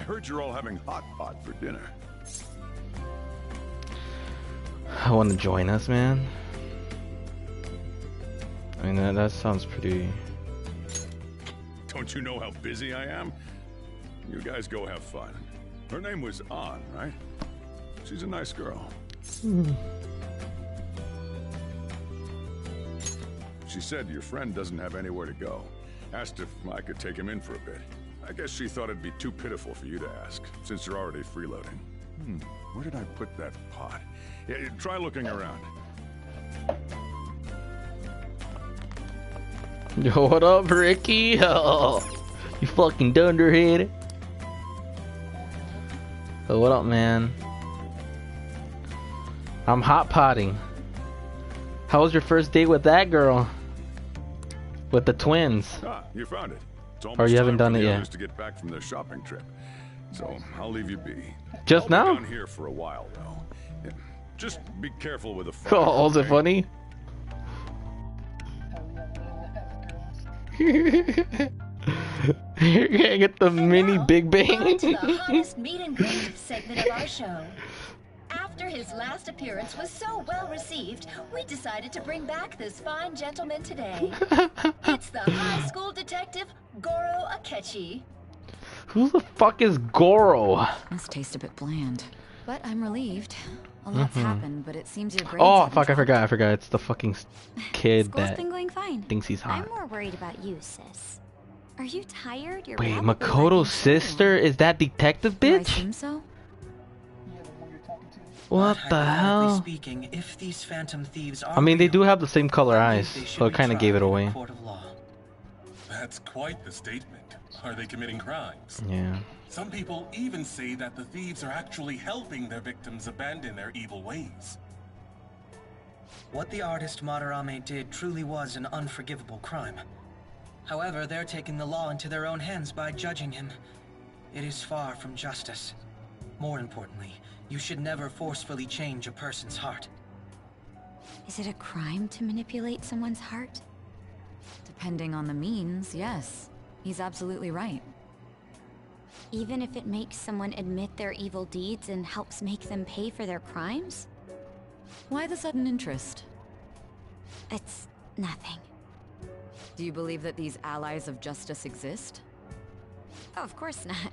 heard you're all having hot pot for dinner. I want to join us, man. I mean, that sounds pretty... Don't you know how busy I am? You guys go have fun. Her name was An, right? She's a nice girl. She said your friend doesn't have anywhere to go. Asked if I could take him in for a bit. I guess she thought it'd be too pitiful for you to ask, since you're already freeloading. Where did I put that pot? Yeah, try looking around. Yo, what up, Ricky? Oh, you fucking dunderhead. Oh, what up, man? I'm hot potting. How was your first date with that girl? With the twins? Ah, you found it. It's almost Or you haven't time done for it the yet? others to get back from their shopping trip. So I'll leave you be. Just I'll now? be down here for a while, though. Yeah, just be careful with the fire. Oh, was it okay? funny? You're gonna get the mini Big Bang. On to the hottest meet and greet segment of our show. After his last appearance was so well received, we decided to bring back this fine gentleman today. It's the high school detective, Goro Akechi. Who the fuck is Goro? This tastes a bit bland, but I'm relieved. A lot's happened, but it seems your grades Oh, haven't fuck, I dropped. forgot. It's the fucking kid School's that been going fine. thinks he's I'm hot. more worried about you, sis. Are you tired? You're Wait, probably Makoto's sister? Is that detective Do I bitch? seem so? What the hell? Speaking, if these phantom thieves are I mean, they real, do have the same color I eyes, think they should so it be kind of gave it tried in a away. court of law. That's quite the statement. Are they committing crimes? Yeah. Some people even say that the thieves are actually helping their victims abandon their evil ways. What the artist Madarame did truly was an unforgivable crime. However, they're taking the law into their own hands by judging him. It is far from justice. More importantly, you should never forcefully change a person's heart. Is it a crime to manipulate someone's heart? Depending on the means, yes. He's absolutely right. Even if it makes someone admit their evil deeds and helps make them pay for their crimes? Why the sudden interest? It's nothing. Do you believe that these allies of justice exist? Oh, of course not.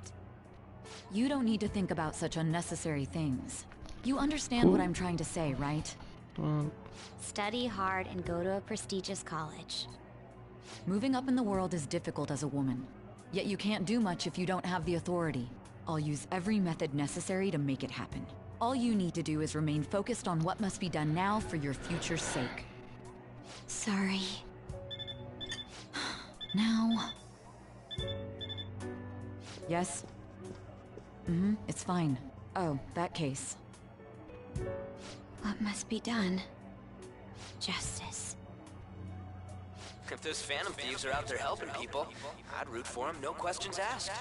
You don't need to think about such unnecessary things. You understand what I'm trying to say, right? Study hard and go to a prestigious college. Moving up in the world is difficult as a woman. Yet you can't do much if you don't have the authority. I'll use every method necessary to make it happen. All you need to do is remain focused on what must be done now for your future's sake. Sorry. Now... Yes? It's fine. Oh, that case. What must be done? Justice. If those phantom thieves are out there helping people, I'd root for them, no questions asked.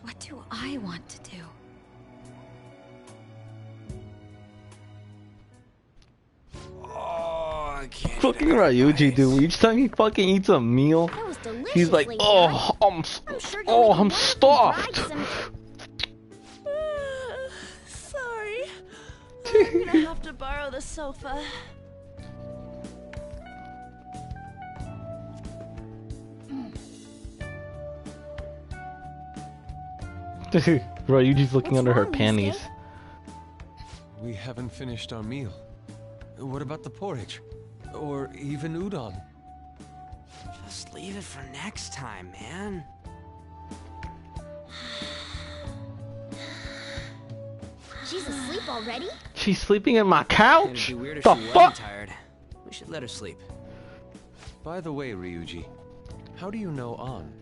What do I want to do? Oh, I can't. Fucking Ryuji, dude. Each time he fucking eats a meal, That was delicious. he's like, Lady oh, Bug. I'm sure you'll make a wonderful stuffed. bride some- Sorry. I'm gonna have to borrow the sofa. Ryuji's looking What's under her wrong, panties. Yusuke? We haven't finished our meal. What about the porridge? Or even udon? Just leave it for next time, man. She's asleep already? She's sleeping in my It'd couch? be weird if The she wasn't fuck? tired. We should let her sleep. By the way, Ryuji, how do you know An?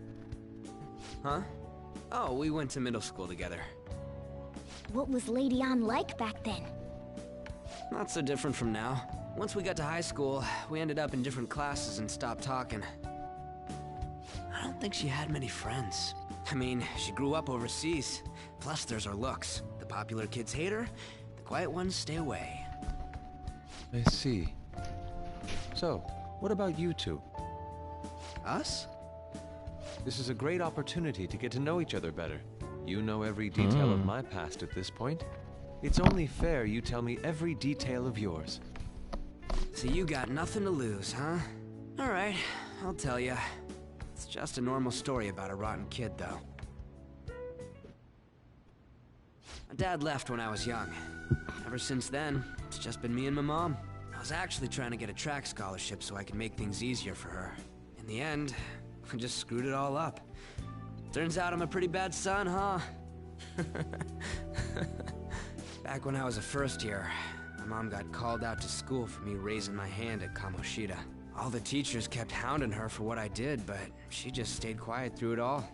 Huh? Oh, we went to middle school together. What was Lady An like back then? Not so different from now. Once we got to high school, we ended up in different classes and stopped talking. I don't think she had many friends. I mean, she grew up overseas. Plus, there's her looks. The popular kids hate her, the quiet ones stay away. I see. So, what about you two? Us? This is a great opportunity to get to know each other better. You know every detail of my past at this point. It's only fair you tell me every detail of yours. So you got nothing to lose, huh? Alright, I'll tell you. It's just a normal story about a rotten kid, though. My dad left when I was young. Ever since then, it's just been me and my mom. I was actually trying to get a track scholarship so I could make things easier for her. In the end, I just screwed it all up. Turns out I'm a pretty bad son, huh? Back when I was a first year, my mom got called out to school for me raising my hand at Kamoshida. All the teachers kept hounding her for what I did, but she just stayed quiet through it all.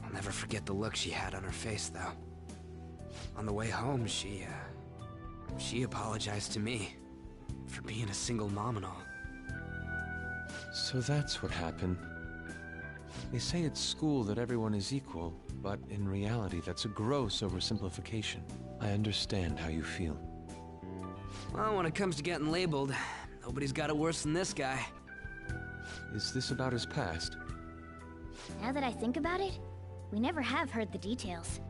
I'll never forget the look she had on her face, though. On the way home, she apologized to me for being a single mom and all. So that's what happened. They say at school that everyone is equal, but in reality that's a gross oversimplification. I understand how you feel. Well, when it comes to getting labeled, nobody's got it worse than this guy. Is this about his past? Now that I think about it, we never have heard the details.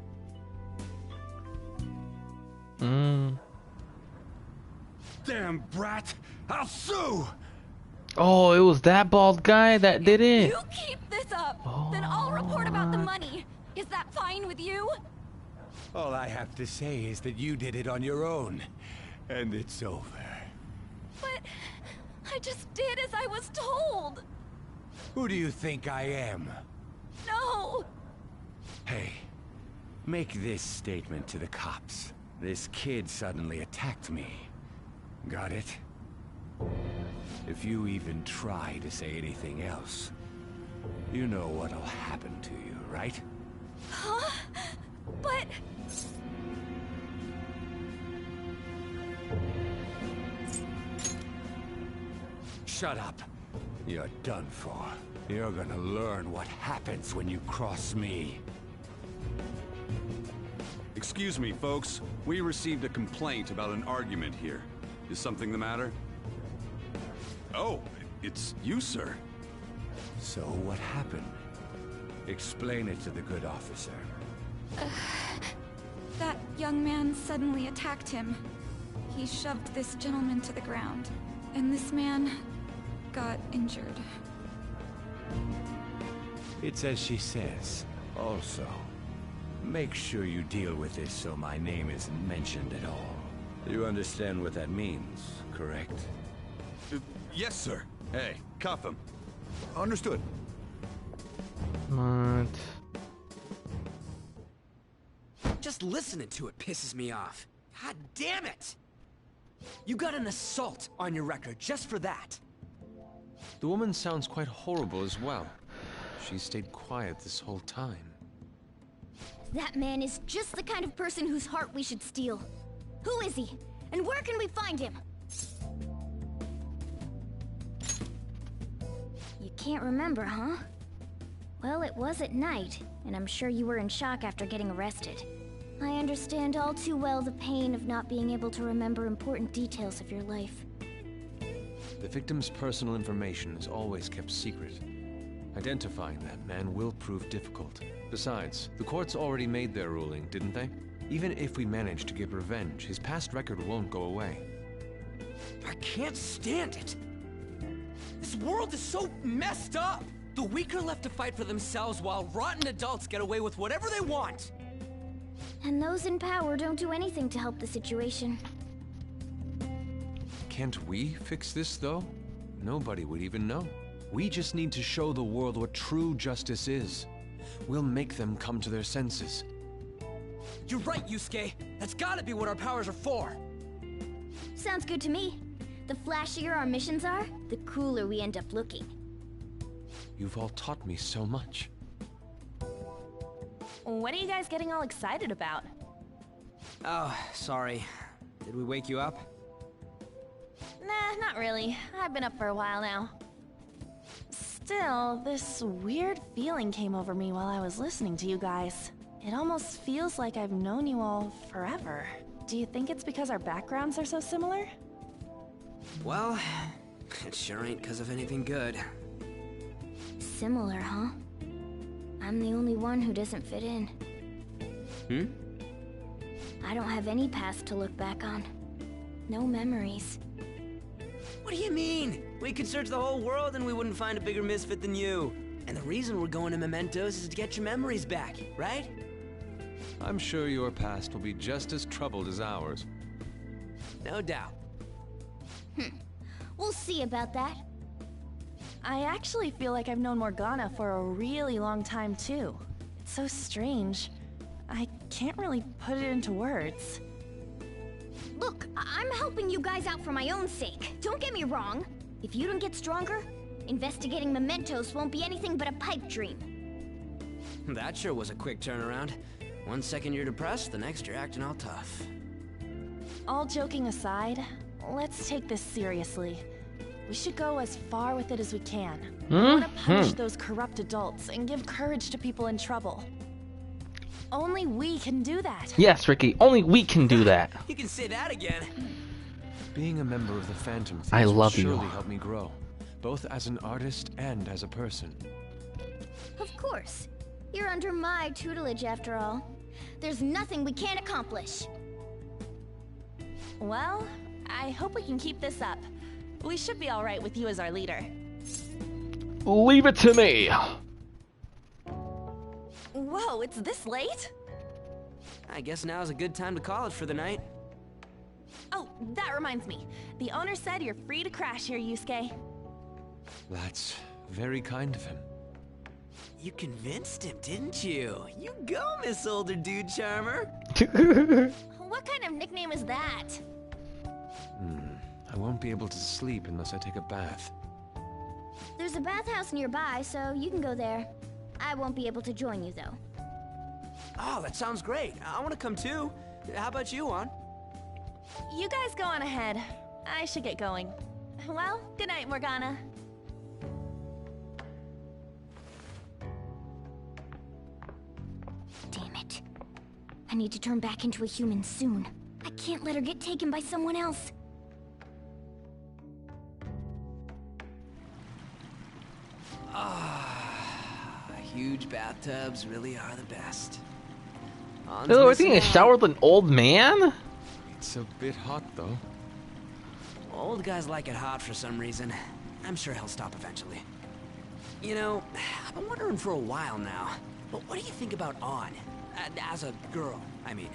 Damn brat! I'll sue! Oh, it was that bald guy that did it. You keep this up, then I'll report about the money. Is that fine with you? All I have to say is that you did it on your own, and it's over. But I just did as I was told. Who do you think I am? No! Hey, make this statement to the cops. This kid suddenly attacked me. Got it? If you even try to say anything else, you know what'll happen to you, right? Huh? But... Shut up. You're done for. You're gonna learn what happens when you cross me. Excuse me, folks. We received a complaint about an argument here. Is something the matter? Oh, it's you, sir. So what happened? Explain it to the good officer. That young man suddenly attacked him. He shoved this gentleman to the ground, and this man got injured. It's as she says. Also, make sure you deal with this so my name isn't mentioned at all. You understand what that means, correct? Yes, sir. Hey, cuff him. Understood. What? Just listening to it pisses me off. God damn it! You got an assault on your record just for that. The woman sounds quite horrible as well. She stayed quiet this whole time. That man is just the kind of person whose heart we should steal. Who is he? And where can we find him? You can't remember, huh? Well, it was at night, and I'm sure you were in shock after getting arrested. I understand all too well the pain of not being able to remember important details of your life. The victim's personal information is always kept secret. Identifying that man will prove difficult. Besides, the courts already made their ruling, didn't they? Even if we manage to get revenge, his past record won't go away. I can't stand it! This world is so messed up! The weak are left to fight for themselves while rotten adults get away with whatever they want! And those in power don't do anything to help the situation. Can't we fix this, though? Nobody would even know. We just need to show the world what true justice is. We'll make them come to their senses. You're right, Yusuke! That's gotta be what our powers are for! Sounds good to me. The flashier our missions are, the cooler we end up looking. You've all taught me so much. What are you guys getting all excited about? Oh, sorry. Did we wake you up? Nah, not really. I've been up for a while now. Still, this weird feeling came over me while I was listening to you guys. It almost feels like I've known you all forever. Do you think it's because our backgrounds are so similar? Well, it sure ain't because of anything good. Similar, huh? I'm the only one who doesn't fit in. I don't have any past to look back on. No memories. What do you mean? We could search the whole world and we wouldn't find a bigger misfit than you. And the reason we're going to Mementos is to get your memories back, right? I'm sure your past will be just as troubled as ours. No doubt. We'll see about that. I actually feel like I've known Morgana for a really long time, too. It's so strange. I can't really put it into words. Look, I'm helping you guys out for my own sake. Don't get me wrong. If you don't get stronger, investigating Mementos won't be anything but a pipe dream. That sure was a quick turnaround. 1 second you're depressed, the next you're acting all tough. All joking aside, let's take this seriously. We should go as far with it as we can. We want to punish those corrupt adults and give courage to people in trouble. Only we can do that. Yes, Ricky, only we can do that. You can say that again. Being a member of the Phantom Thieves I love will you. surely help me grow, both as an artist and as a person. Of course. You're under my tutelage after all. There's nothing we can't accomplish. Well, I hope we can keep this up. We should be all right with you as our leader. Leave it to me. Whoa, it's this late? I guess now's a good time to call it for the night. Oh, that reminds me. The owner said you're free to crash here, Yusuke. That's very kind of him. You convinced him, didn't you? You go, Miss Older Dude Charmer. What kind of nickname is that? I won't be able to sleep unless I take a bath. There's a bathhouse nearby, so you can go there. I won't be able to join you, though. Oh, that sounds great. I want to come too. How about you, Juan? You guys go on ahead. I should get going. Well, good night, Morgana. Damn it. I need to turn back into a human soon. I can't let her get taken by someone else. Huge bathtubs really are the best. Oh, we're taking a shower with an old man? It's a bit hot, though. Old guys like it hot for some reason. I'm sure he'll stop eventually. You know, I've been wondering for a while now, but what do you think about On? As a girl, I mean.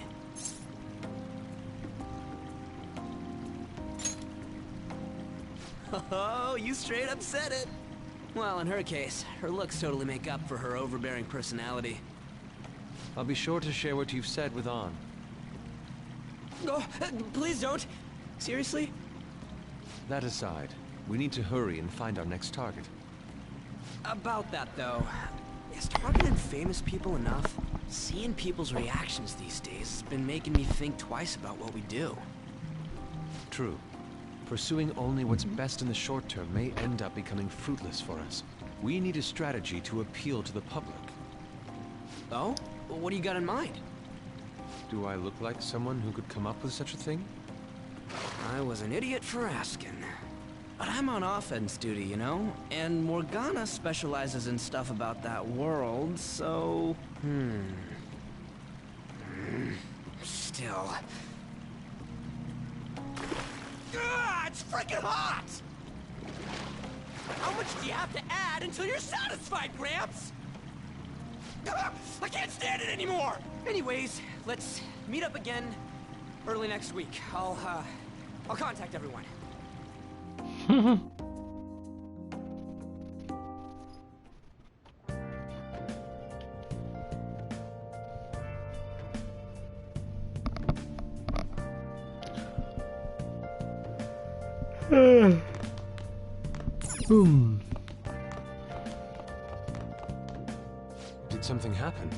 Oh, you straight up said it. Well, in her case, her looks totally make up for her overbearing personality. I'll be sure to share what you've said with On. Oh, please don't. Seriously? That aside, we need to hurry and find our next target. About that, though, is targeting famous people enough? Seeing people's reactions these days has been making me think twice about what we do. True. Pursuing only what's best in the short term may end up becoming fruitless for us. We need a strategy to appeal to the public. Oh? What do you got in mind? Do I look like someone who could come up with such a thing? I was an idiot for asking. But I'm on offense duty, you know? And Morgana specializes in stuff about that world, so... Still... It's freaking hot! How much do you have to add until you're satisfied, Gramps? I can't stand it anymore! Anyways, let's meet up again early next week. I'll contact everyone. Did something happen?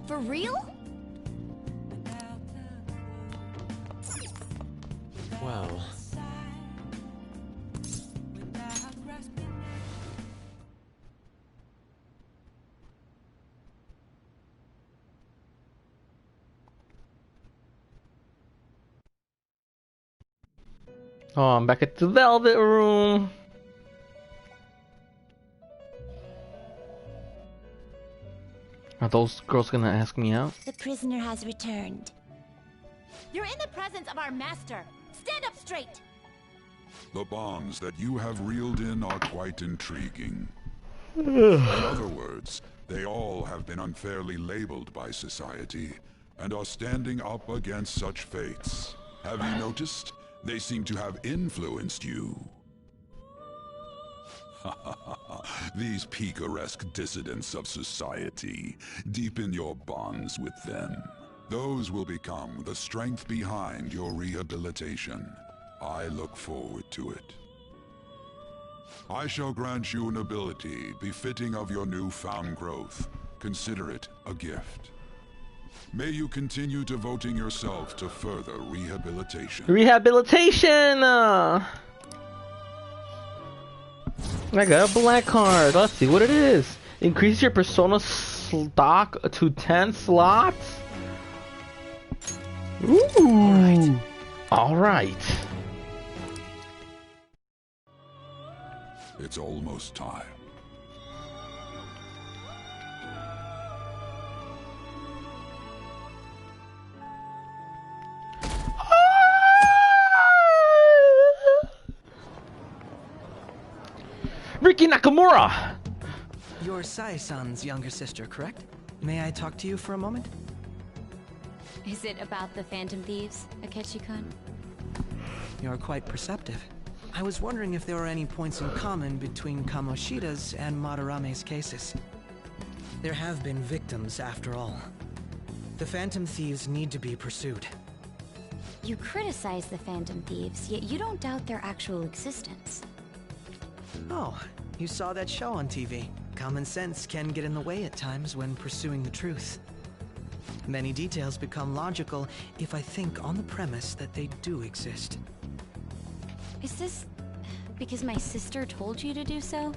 For real? Well... Oh, I'm back at the Velvet Room. Are those girls gonna ask me out? The prisoner has returned. You're in the presence of our master. Stand up straight. The bonds that you have reeled in are quite intriguing. In other words, they all have been unfairly labeled by society and are standing up against such fates. Have you noticed? They seem to have influenced you. These picaresque dissidents of society, deepen your bonds with them. Those will become the strength behind your rehabilitation. I look forward to it. I shall grant you an ability befitting of your newfound growth. Consider it a gift. May you continue devoting yourself to further rehabilitation. Rehabilitation! I got a black card. Let's see what it is. Increase your persona stock to 10 slots? Ooh! Alright. It's almost time. Riki Nakamura! You're Sai-san's younger sister, correct? May I talk to you for a moment? Is it about the Phantom Thieves, Akechi-kun? You're quite perceptive. I was wondering if there were any points in common between Kamoshida's and Madarame's cases. There have been victims, after all. The Phantom Thieves need to be pursued. You criticize the Phantom Thieves, yet you don't doubt their actual existence. Oh, you saw that show on TV. Common sense can get in the way at times when pursuing the truth. Many details become logical if I think on the premise that they do exist. Is this because my sister told you to do so?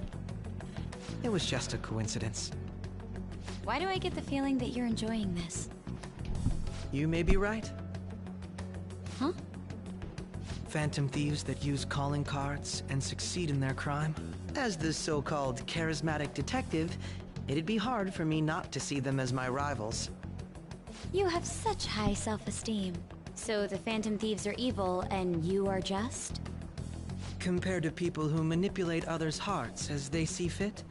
It was just a coincidence. Why do I get the feeling that you're enjoying this? You may be right. Huh? Phantom thieves that use calling cards and succeed in their crime. As the so-called charismatic detective, it'd be hard for me not to see them as my rivals. You have such high self-esteem. So the Phantom Thieves are evil and you are just? Compared to people who manipulate others' hearts as they see fit,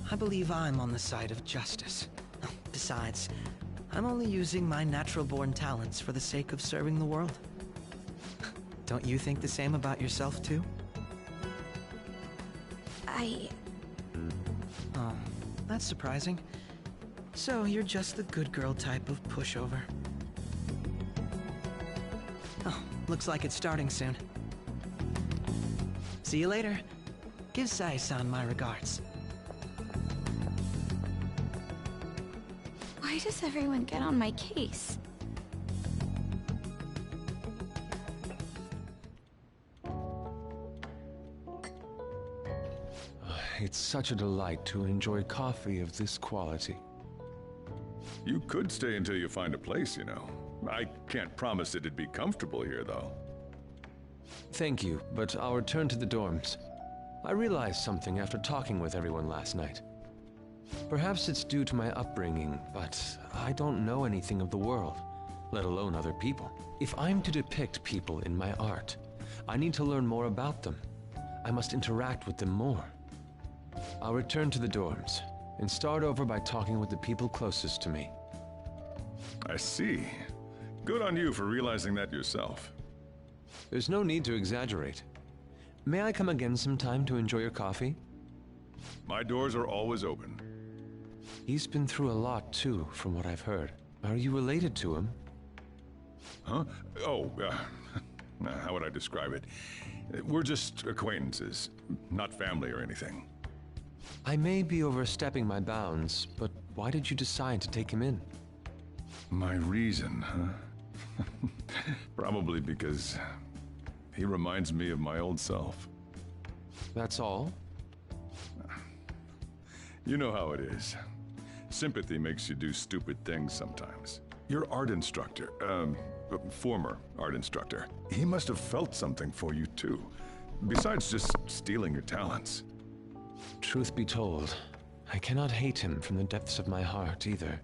I believe I'm on the side of justice. Besides, I'm only using my natural-born talents for the sake of serving the world. Don't you think the same about yourself, too? Oh, that's surprising. So you're just the good girl type of pushover. Oh, looks like it's starting soon. See you later. Give Sai-san my regards. Why does everyone get on my case? It's such a delight to enjoy coffee of this quality. You could stay until you find a place, you know. I can't promise it'd be comfortable here, though. Thank you, but I'll return to the dorms. I realized something after talking with everyone last night. Perhaps it's due to my upbringing, but I don't know anything of the world, let alone other people. If I'm to depict people in my art, I need to learn more about them. I must interact with them more. I'll return to the dorms, and start over by talking with the people closest to me. I see. Good on you for realizing that yourself. There's no need to exaggerate. May I come again sometime to enjoy your coffee? My doors are always open. He's been through a lot, too, from what I've heard. Are you related to him? Huh? Oh, how would I describe it? We're just acquaintances, not family or anything. I may be overstepping my bounds, but why did you decide to take him in? My reason, huh? Probably because he reminds me of my old self. That's all? You know how it is. Sympathy makes you do stupid things sometimes. Your art instructor, former art instructor. He must have felt something for you too. Besides just stealing your talents. Truth be told, I cannot hate him from the depths of my heart either.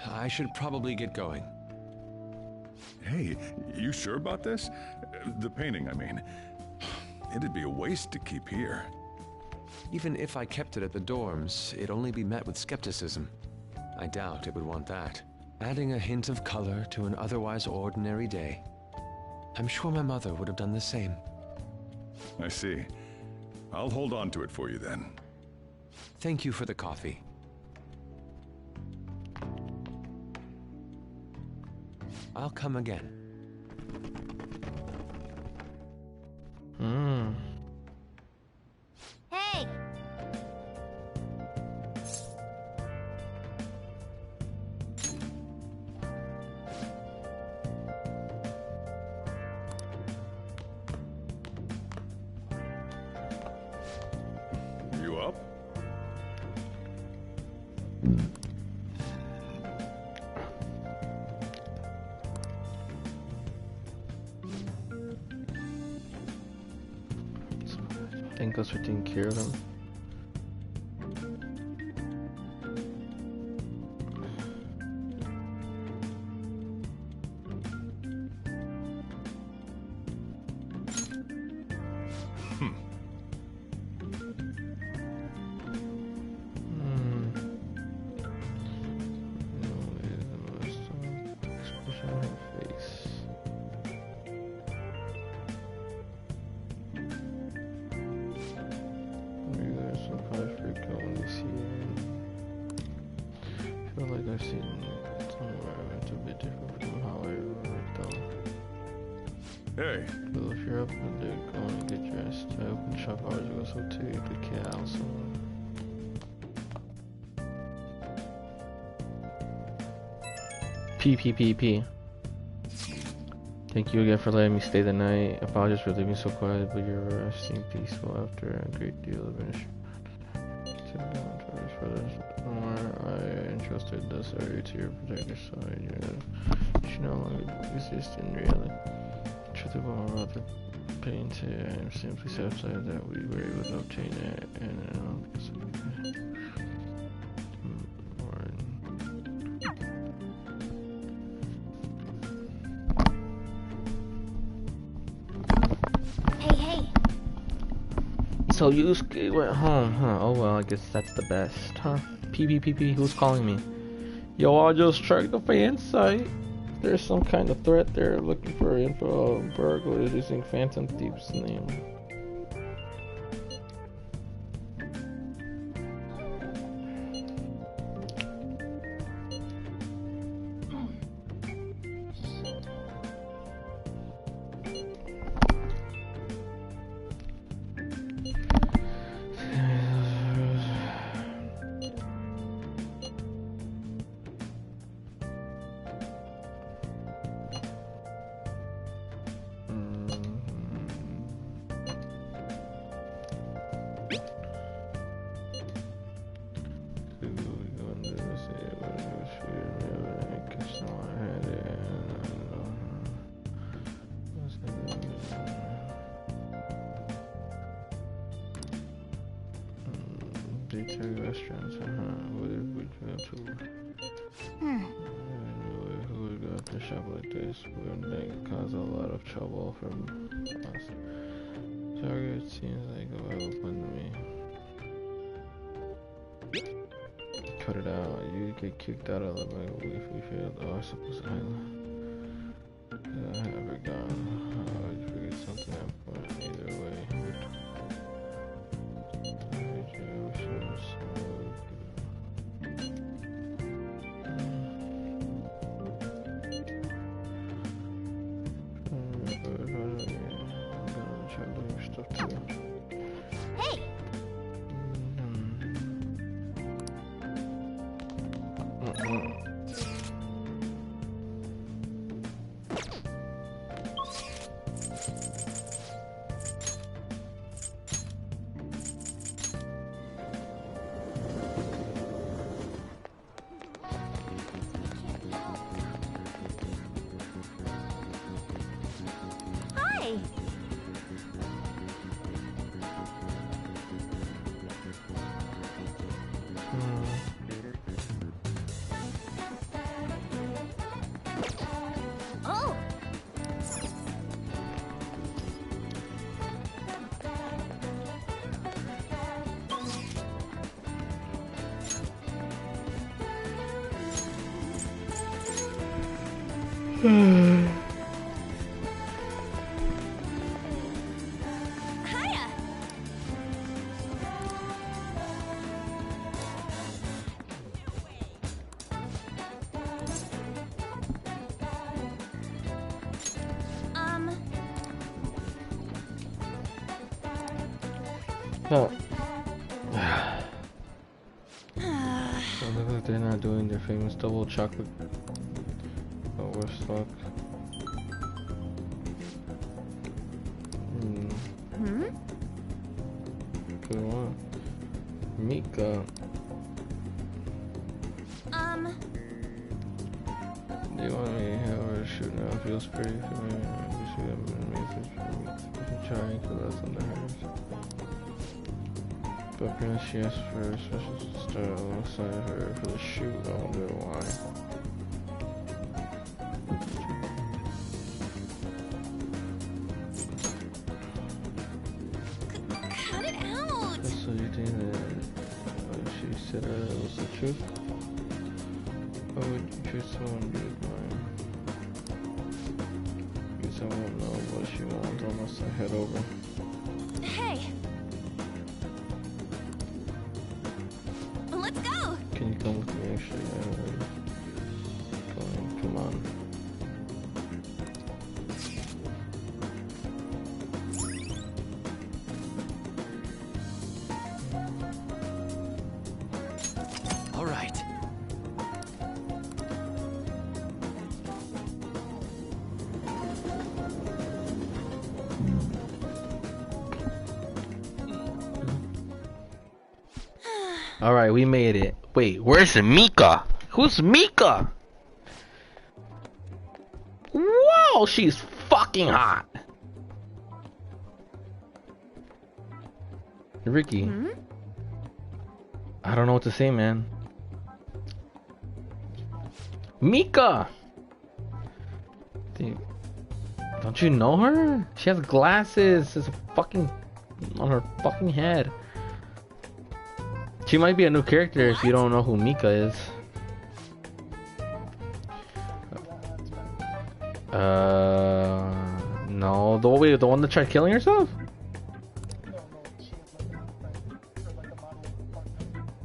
I should probably get going. Hey, you sure about this? The painting, I mean. It'd be a waste to keep here. Even if I kept it at the dorms, it'd only be met with skepticism. I doubt it would want that. Adding a hint of color to an otherwise ordinary day. I'm sure my mother would have done the same. I see. I'll hold on to it for you then. Thank you for the coffee. I'll come again. Hey! You up? Thank us for taking care of him. Hey. Well, if you're up and they're going to get dressed, I open shop hours ago, so too, the cat also. P. Thank you again for letting me stay the night. Apologies for leaving so quiet, but you're resting peaceful after a great deal of ministry. I entrusted this area to your protector, so you should no longer exist in reality. Truth about my brother pain today, I am simply satisfied that we were able to obtain it and Hey. So you went home, huh? Oh well, I guess that's the best, huh? P, who's calling me? Yo, I just checked the fan site. There's some kind of threat there looking for info on burglars using Phantom Thief's name. Restaurants, would you go to? Who would go to shop like this? Wouldn't that cause a lot of trouble from us? Target seems like a weapon to me. Cut it out. You get kicked out of the bank if we failed. Oh, I suppose I have gone. I'd forget something important either way. Hey! Oh! Hiya! Oh. So look like they're not doing their famous double chocolate. Oh, we're stuck. Good one. Mika. Do you want me to have her shoot now? Feels pretty for me. We should have been amazing for me. Trying to that's on the hers. But because she asked for a special style alongside her for the shoot, I wonder why. Cut it out! So you think that she said it was the truth? Why would you choose someone with mine? Because I won't know what she wants unless I head over. Hey! Let's go! Can you come with me actually? Come on. All right. Alright, we made it. Wait, where's Mika? Who's Mika? Whoa, she's fucking hot. Ricky. I don't know what to say, man. Mika! Dude, don't you know her? She has glasses. There's a fucking on her fucking head. She might be a new character if you don't know who Mika is. No. The one that tried killing herself?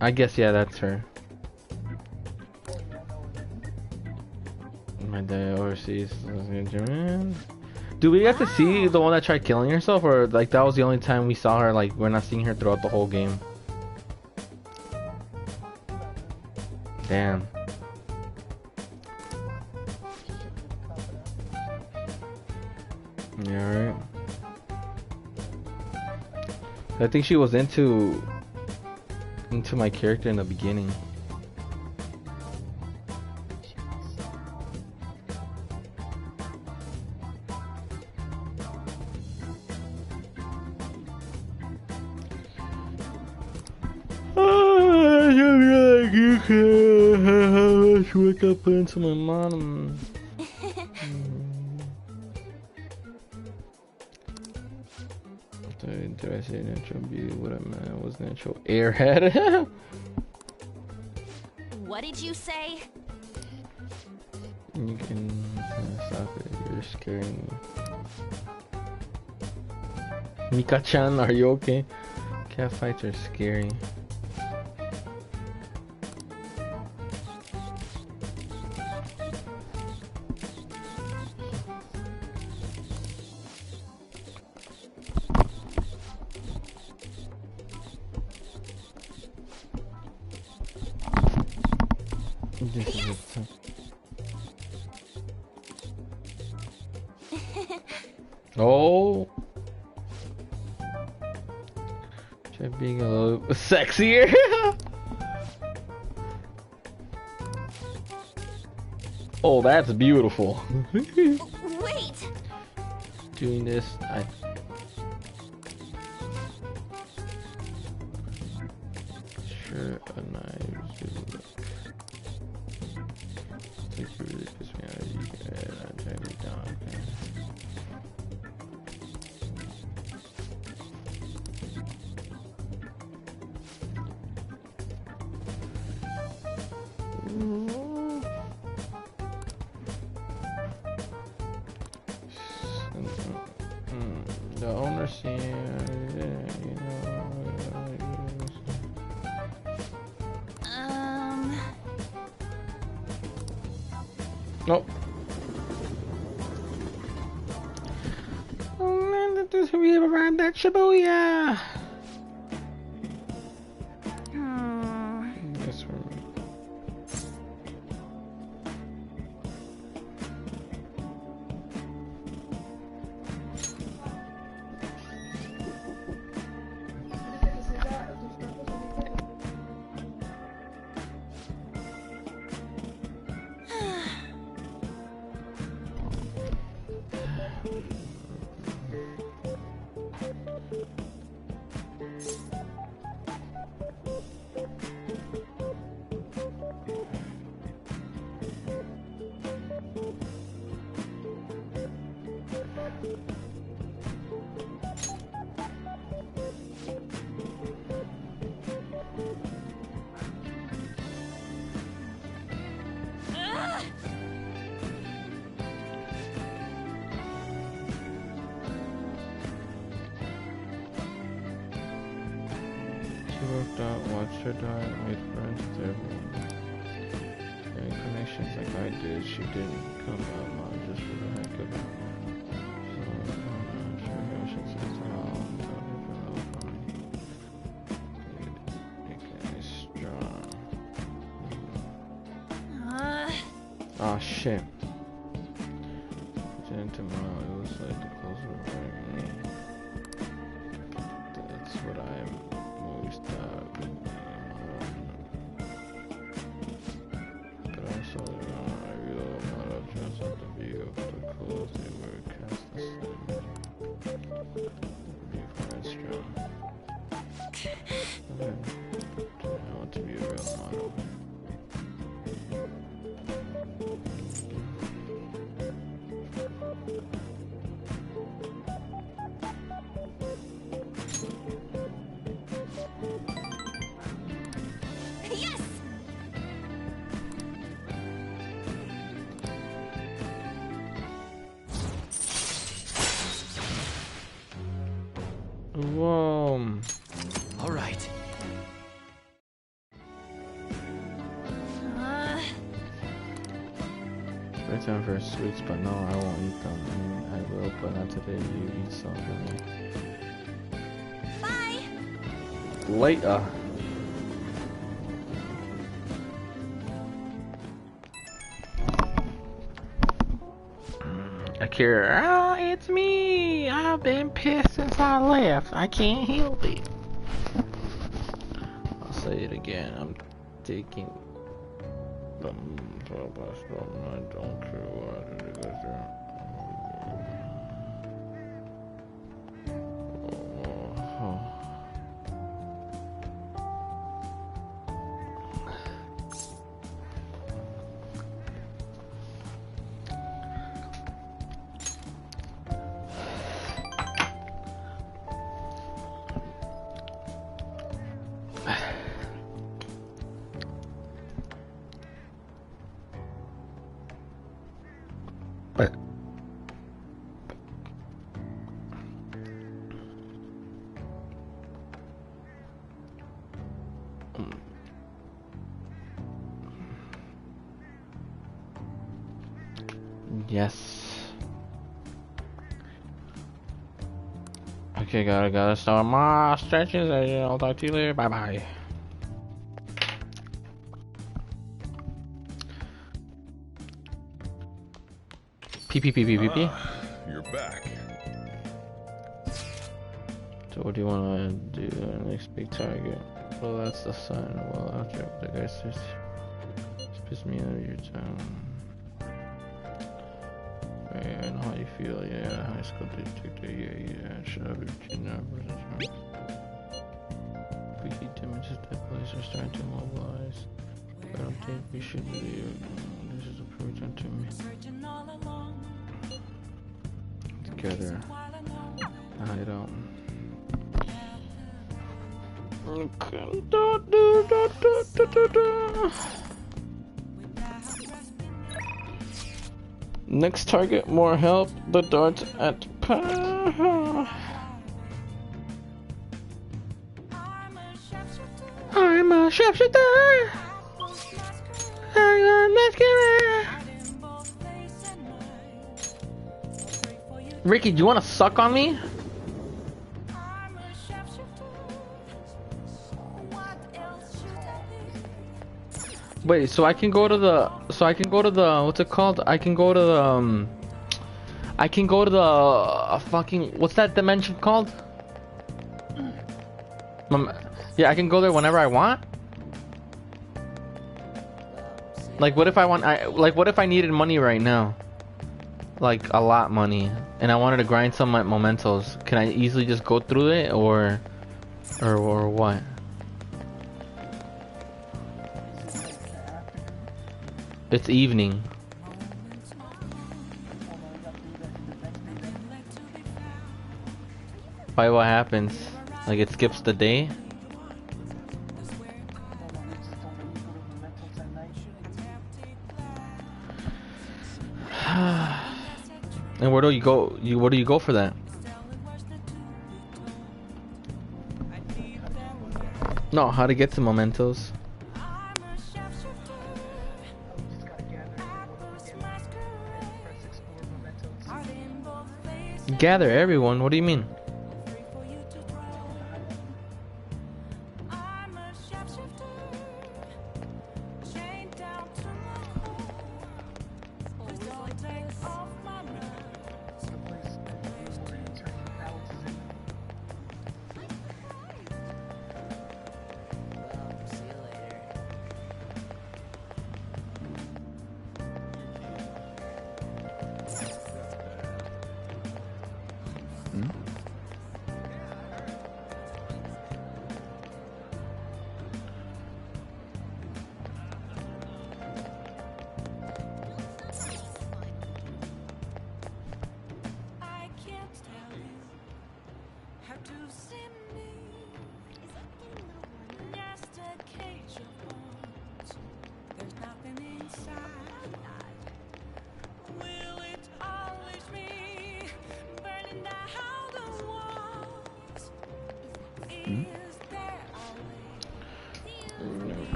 I guess, yeah, that's her. My day overseas. Do we get to see the one that tried killing herself, or like that was the only time we saw her? Like we're not seeing her throughout the whole game. Damn. Yeah, right. I think she was into my character in the beginning. Wake up into my mom. Did I say natural beauty? What I meant was natural airhead. What did you say? You can stop it. You're scaring me. Mika-chan, are you okay? Cat fights are scary. Oh, try being a little sexier. Oh, that's beautiful. Wait. doing this. Sure, a knife. Think you really piss me out. You can drag me down. Okay. The owner Nope. Oh man, this we have around that Shibuya. This one. Worked out, watched her die, made friends with everyone. And connections like I did, she didn't come out loud just for the heck of it. So, I'm sure I should say it's all strong. Oh shit. Jen tomorrow, it was like the clothes were wearing me. That's what I'm. But also, I realized a lot of dress at the view of the clothes they were cast aside. Be fine, strong. I want to be a real model. Whoa. All right. Right time for sweets, but no, I won't eat them. I mean, I will, but not today. You eat some for me. Bye. Later. Akira, it's me. I've been pissed since I left. I can't help it. I'll say it again. I'm taking them for bus stop and I don't care what it goes there. Yes. Okay, gotta start my stretches. I'll talk to you later. Bye bye. P. You're back. So what do you want to do? Next big target. Well, that's the sun. Well, after the guy starts, just piss me out of your time. Right, I know how you feel. Yeah, high school detective. Yeah. Savage. Freaky dimensions that police are starting to mobilize. I don't think we should be. This is a proton to me. Together. I don't. Okay. Next target, more help. The darts at power. I'm a sharpshooter. I'm a masquerade. Ricky, do you want to suck on me? Wait, so I can go to the, what's it called? I can go to the, fucking, what's that dimension called? Yeah, I can go there whenever I want? Like, what if I want, what if I needed money right now? Like, a lot money, and I wanted to grind some mementos. Can I easily just go through it, or what? It's evening. Why, what happens? Like, it skips the day? And where do you go? Where do you go for that? No, how to get to mementos? Gather everyone. What do you mean?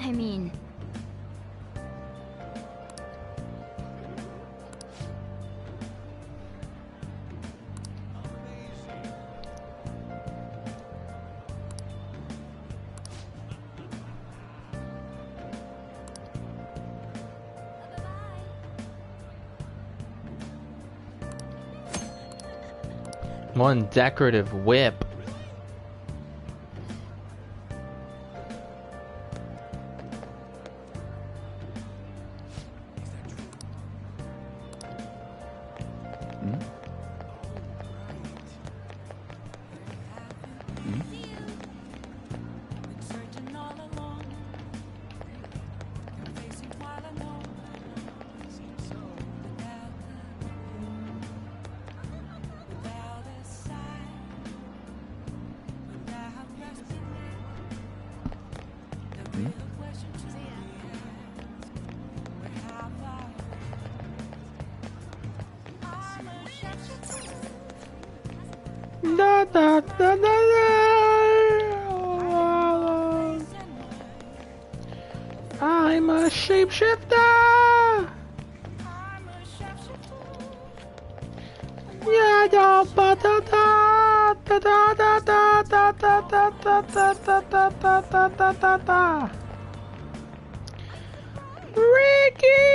I mean... One decorative whip. No! da, da, da, I'm a shapeshifter. Yeah, da ba da da da da da da da da da da da da da da da da. Ricky!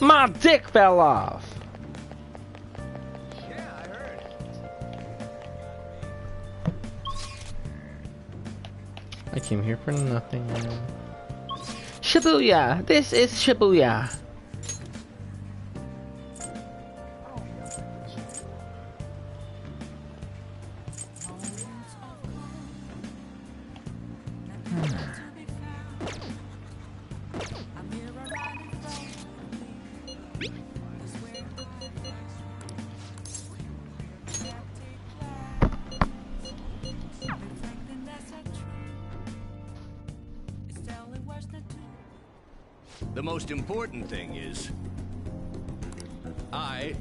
My dick fell off. Yeah, I heard. I came here for nothing. Shibuya! This is Shibuya! The most important thing is, I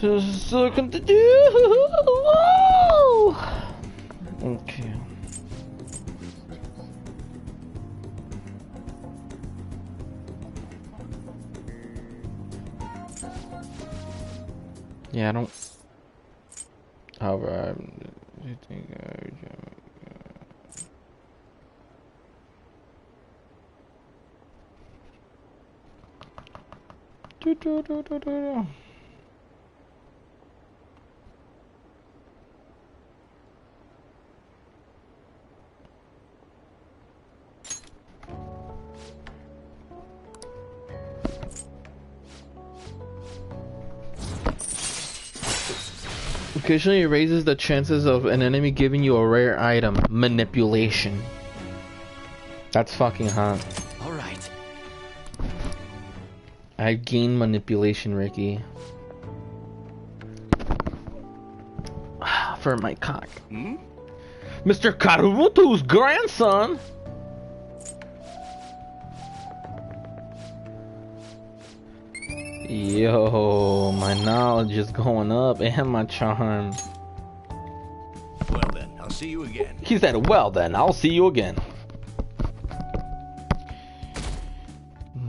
just looking to do. Okay. Yeah, I don't. However, I think occasionally it raises the chances of an enemy giving you a rare item. Manipulation. That's fucking hot. Alright. I gained manipulation, Ricky. For my cock. Hmm? Mr. Karumutu's grandson! Yo, my knowledge is going up and my charm. Well then, I'll see you again. He said, well then, I'll see you again.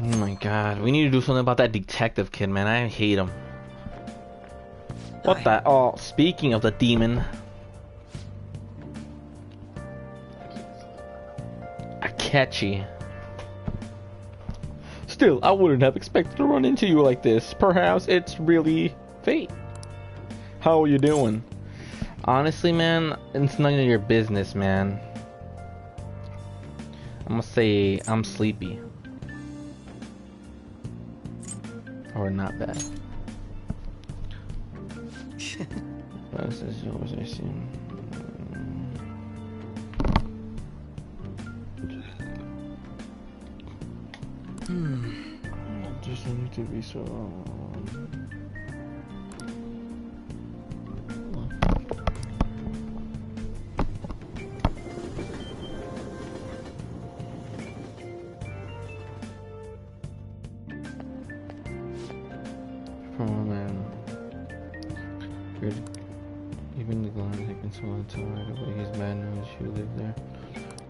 Oh my god, we need to do something about that detective kid, man. I hate him. What the? Oh, speaking of the demon. Akechi. Still, I wouldn't have expected to run into you like this. Perhaps it's really fate. How are you doing? Honestly, man, it's none of your business, man. I'm gonna say I'm sleepy. Or not bad. This is yours, I see. Just need to be so. Oh man, good. Even the Galactic and so on, so right away he's bad news. You live there.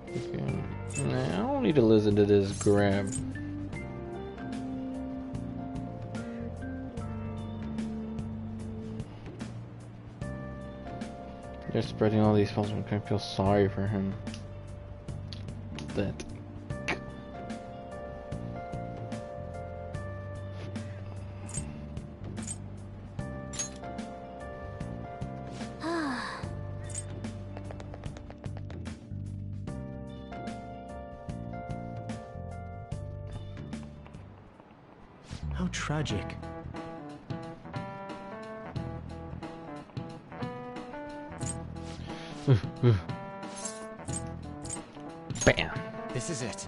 Okay. Nah, I don't need to listen to this grab. They're spreading all these false. I feel sorry for him. That. How tragic. Bam. This is it.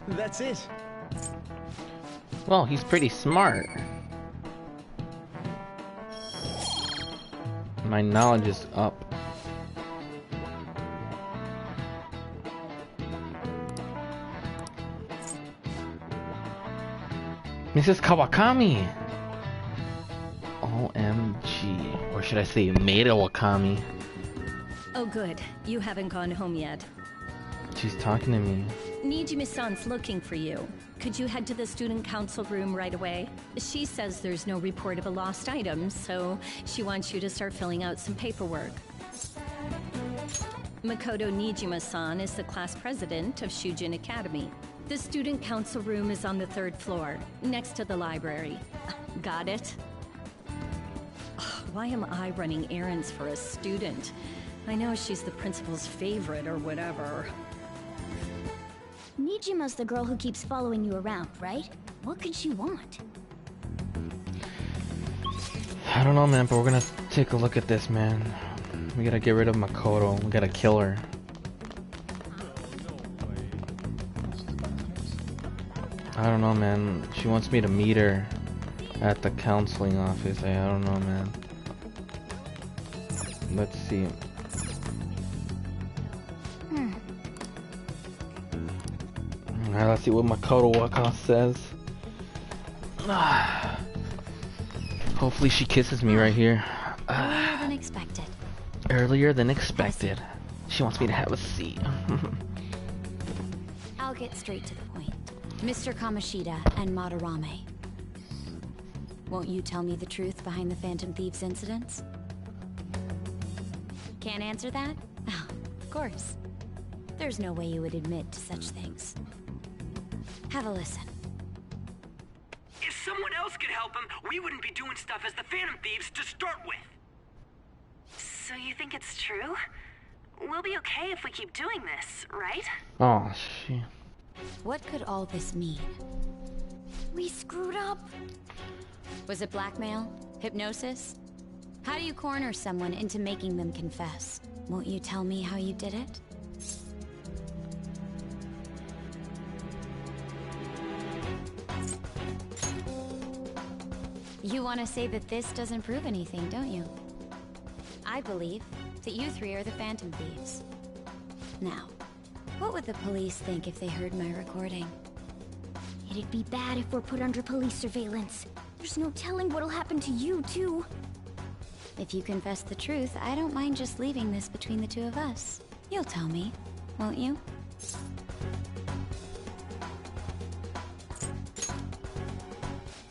That's it. Well, he's pretty smart. My knowledge is up. Mrs. Kawakami! OMG. Or should I say Maida Wakami? Oh good, you haven't gone home yet. She's talking to me. Nijima-san's looking for you. Could you head to the student council room right away? She says there's no report of a lost item, so she wants you to start filling out some paperwork. Makoto Nijima-san is the class president of Shujin Academy. The student council room is on the 3rd floor, next to the library. Got it? Why am I running errands for a student? I know she's the principal's favorite or whatever. Nijima's the girl who keeps following you around, right? What could she want? I don't know, man, but we're gonna take a look at this, man. We gotta get rid of Makoto. We gotta kill her. I don't know, man. She wants me to meet her at the counseling office. I don't know, man. Let's see. Alright, let's see what Makoto Waka says. Hopefully she kisses me right here. Earlier than expected. Earlier than expected. She wants me to have a seat. I'll get straight to the point. Mr. Kamoshida and Madarame. Won't you tell me the truth behind the Phantom Thieves incidents? Can't answer that? Oh, of course. There's no way you would admit to such things. Have a listen. If someone else could help him, we wouldn't be doing stuff as the Phantom Thieves to start with. So you think it's true? We'll be okay if we keep doing this, right? Oh, shit. What could all this mean? We screwed up. Was it blackmail? Hypnosis? How do you corner someone into making them confess? Won't you tell me how you did it? You want to say that this doesn't prove anything, don't you? I believe that you three are the Phantom Thieves. Now, what would the police think if they heard my recording? It'd be bad if we're put under police surveillance. There's no telling what'll happen to you, too. If you confess the truth, I don't mind just leaving this between the two of us. You'll tell me, won't you?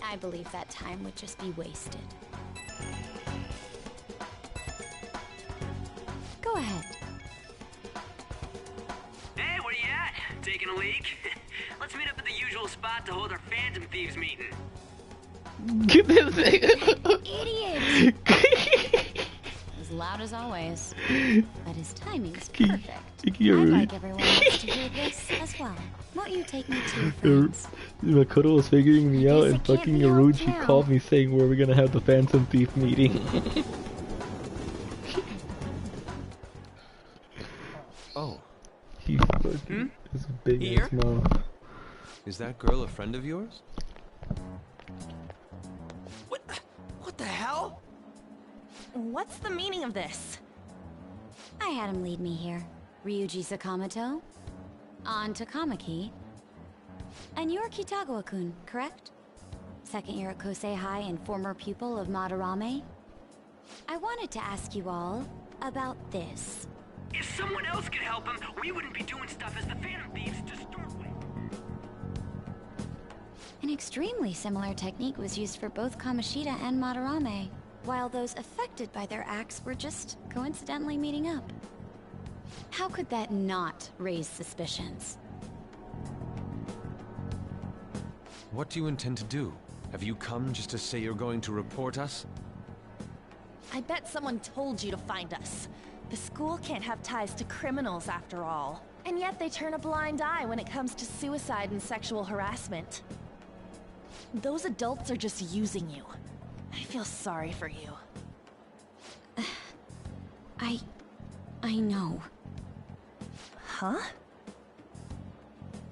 I believe that time would just be wasted. Go ahead. Hey, where you at? Taking a leak? Let's meet up at the usual spot to hold our Phantom Thieves meeting. Get this thing. Idiot! As loud as always. But his timing's perfect. I'd like everyone else to hear this as well. Won't you take me to your friends? Makoto was figuring me out and fucking Aruji called me saying where we're gonna have the Phantom Thief meeting. Oh. He fucking is a big ass mouth. Is that girl a friend of yours? What the hell? What's the meaning of this? I had him lead me here. Ryuji Sakamoto, on Takamaki, and you're Kitagawa-kun, correct? Second year at Kosei High and former pupil of Madarame? I wanted to ask you all about this. If someone else could help him, we wouldn't be doing stuff as the Phantom Thieves to start with. An extremely similar technique was used for both Kamoshida and Madarame, while those affected by their acts were just coincidentally meeting up. How could that not raise suspicions? What do you intend to do? Have you come just to say you're going to report us? I bet someone told you to find us. The school can't have ties to criminals after all. And yet they turn a blind eye when it comes to suicide and sexual harassment. Those adults are just using you. I feel sorry for you. I know. Huh?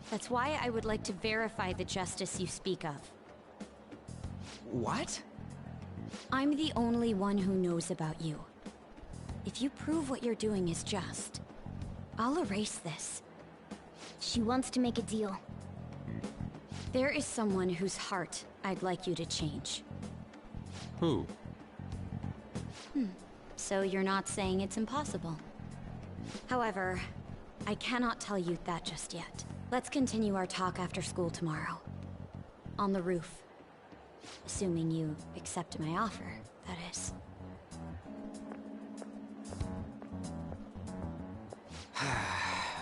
That's why I would like to verify the justice you speak of. What? I'm the only one who knows about you. If you prove what you're doing is just, I'll erase this. She wants to make a deal. There is someone whose heart I'd like you to change. Who? So you're not saying it's impossible? However, I cannot tell you that just yet. Let's continue our talk after school tomorrow. On the roof. Assuming you accept my offer, that is.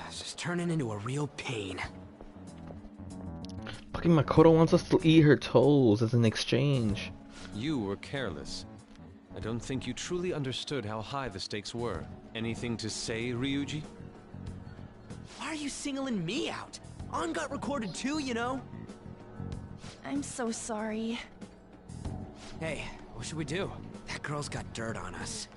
It's just turning into a real pain. Fucking Makoto wants us to eat her toes as an exchange. You were careless. I don't think you truly understood how high the stakes were. Anything to say, Ryuji? Why are you singling me out? On got recorded too, you know? I'm so sorry. Hey, what should we do? That girl's got dirt on us.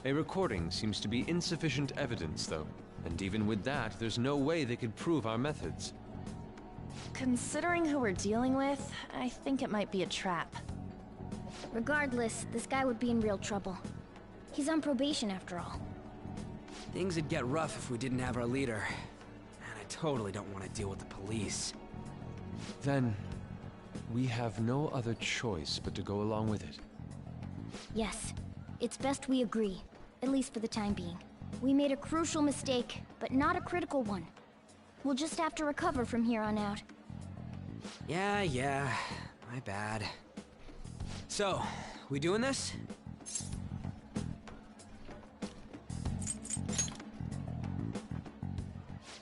A recording seems to be insufficient evidence, though. And even with that, there's no way they could prove our methods. Considering who we're dealing with, I think it might be a trap. Regardless, this guy would be in real trouble. He's on probation after all. Things would get rough if we didn't have our leader. And I totally don't want to deal with the police. Then, we have no other choice but to go along with it. Yes. It's best we agree, at least for the time being. We made a crucial mistake, but not a critical one. We'll just have to recover from here on out. Yeah, my bad. So, we doing this?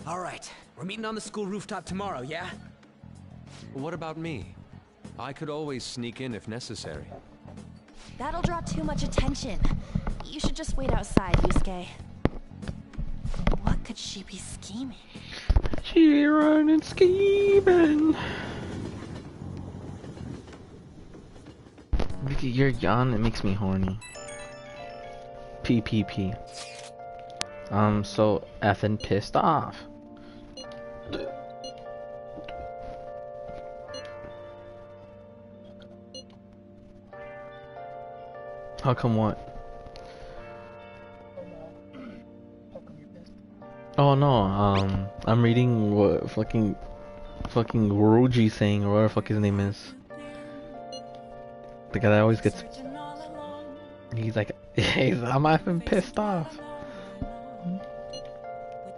Alright, we're meeting on the school rooftop tomorrow, yeah? What about me? I could always sneak in if necessary. That'll draw too much attention. You should just wait outside, Yusuke. What could she be scheming? She running scheming. Vicky, your yawn, it makes me horny. PPP. I'm so effing pissed off. How come what? Oh no, I'm reading what fucking Roji saying, or whatever the fuck his name is. The guy that always gets... He's like, I'm effing pissed off.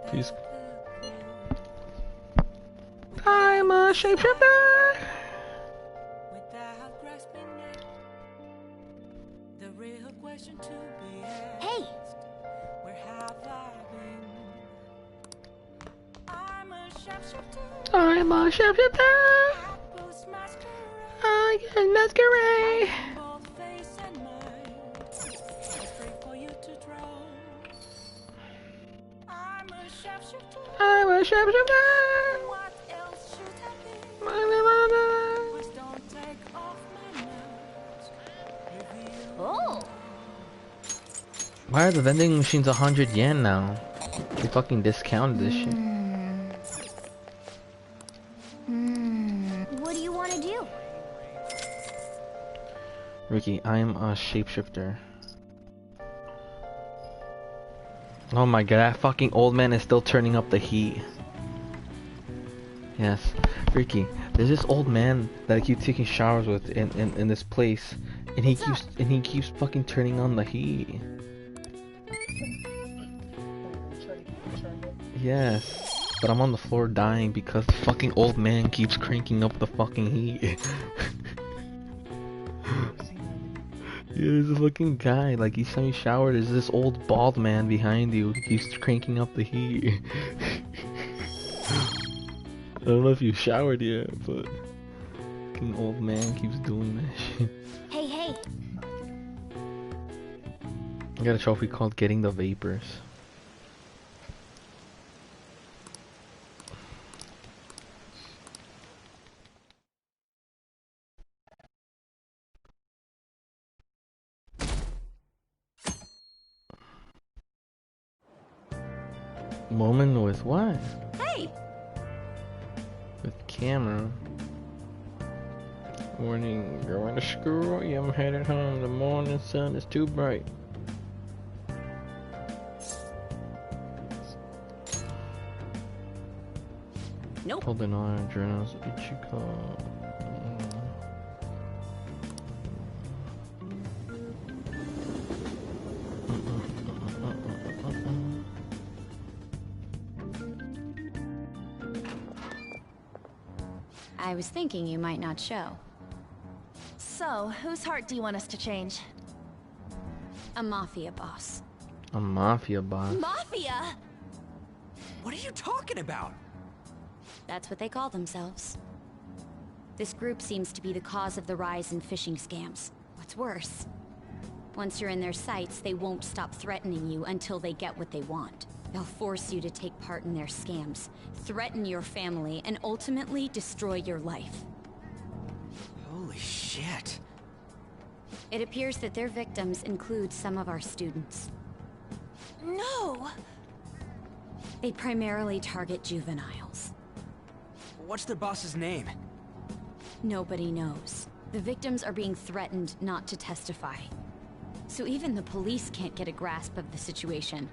Please. I'm a shapeshifter! Hey! I'm a shapeshifter! I can masquerade! I'm a shapeshifter! Oh! Why are the vending machines 100 yen now? They fucking discounted this shit. What do you want to do? Ricky, I am a shapeshifter. Oh my god, that fucking old man is still turning up the heat. Yes, Ricky, there's this old man that I keep taking showers with in this place, and he keeps fucking turning on the heat. Yes, but I'm on the floor dying because the fucking old man keeps cranking up the fucking heat. Yeah, there's a fucking guy, like each time you shower, there's this old bald man behind you who keeps cranking up the heat. I don't know if you showered yet, but fucking old man keeps doing that shit. Hey, hey! I got a trophy called Getting the Vapors. Woman with what? Hey! With camera. Morning, going to school. Yeah, I'm headed home. The morning sun is too bright. Nope. Holding on, journals, Ichiko. I was thinking you might not show. So, whose heart do you want us to change? A mafia boss. A mafia boss? Mafia? What are you talking about? That's what they call themselves. This group seems to be the cause of the rise in phishing scams. What's worse, once you're in their sights, they won't stop threatening you until they get what they want. They'll force you to take part in their scams, threaten your family, and ultimately destroy your life. Holy shit. It appears that their victims include some of our students. No! They primarily target juveniles. What's their boss's name? Nobody knows. The victims are being threatened not to testify. So even the police can't get a grasp of the situation.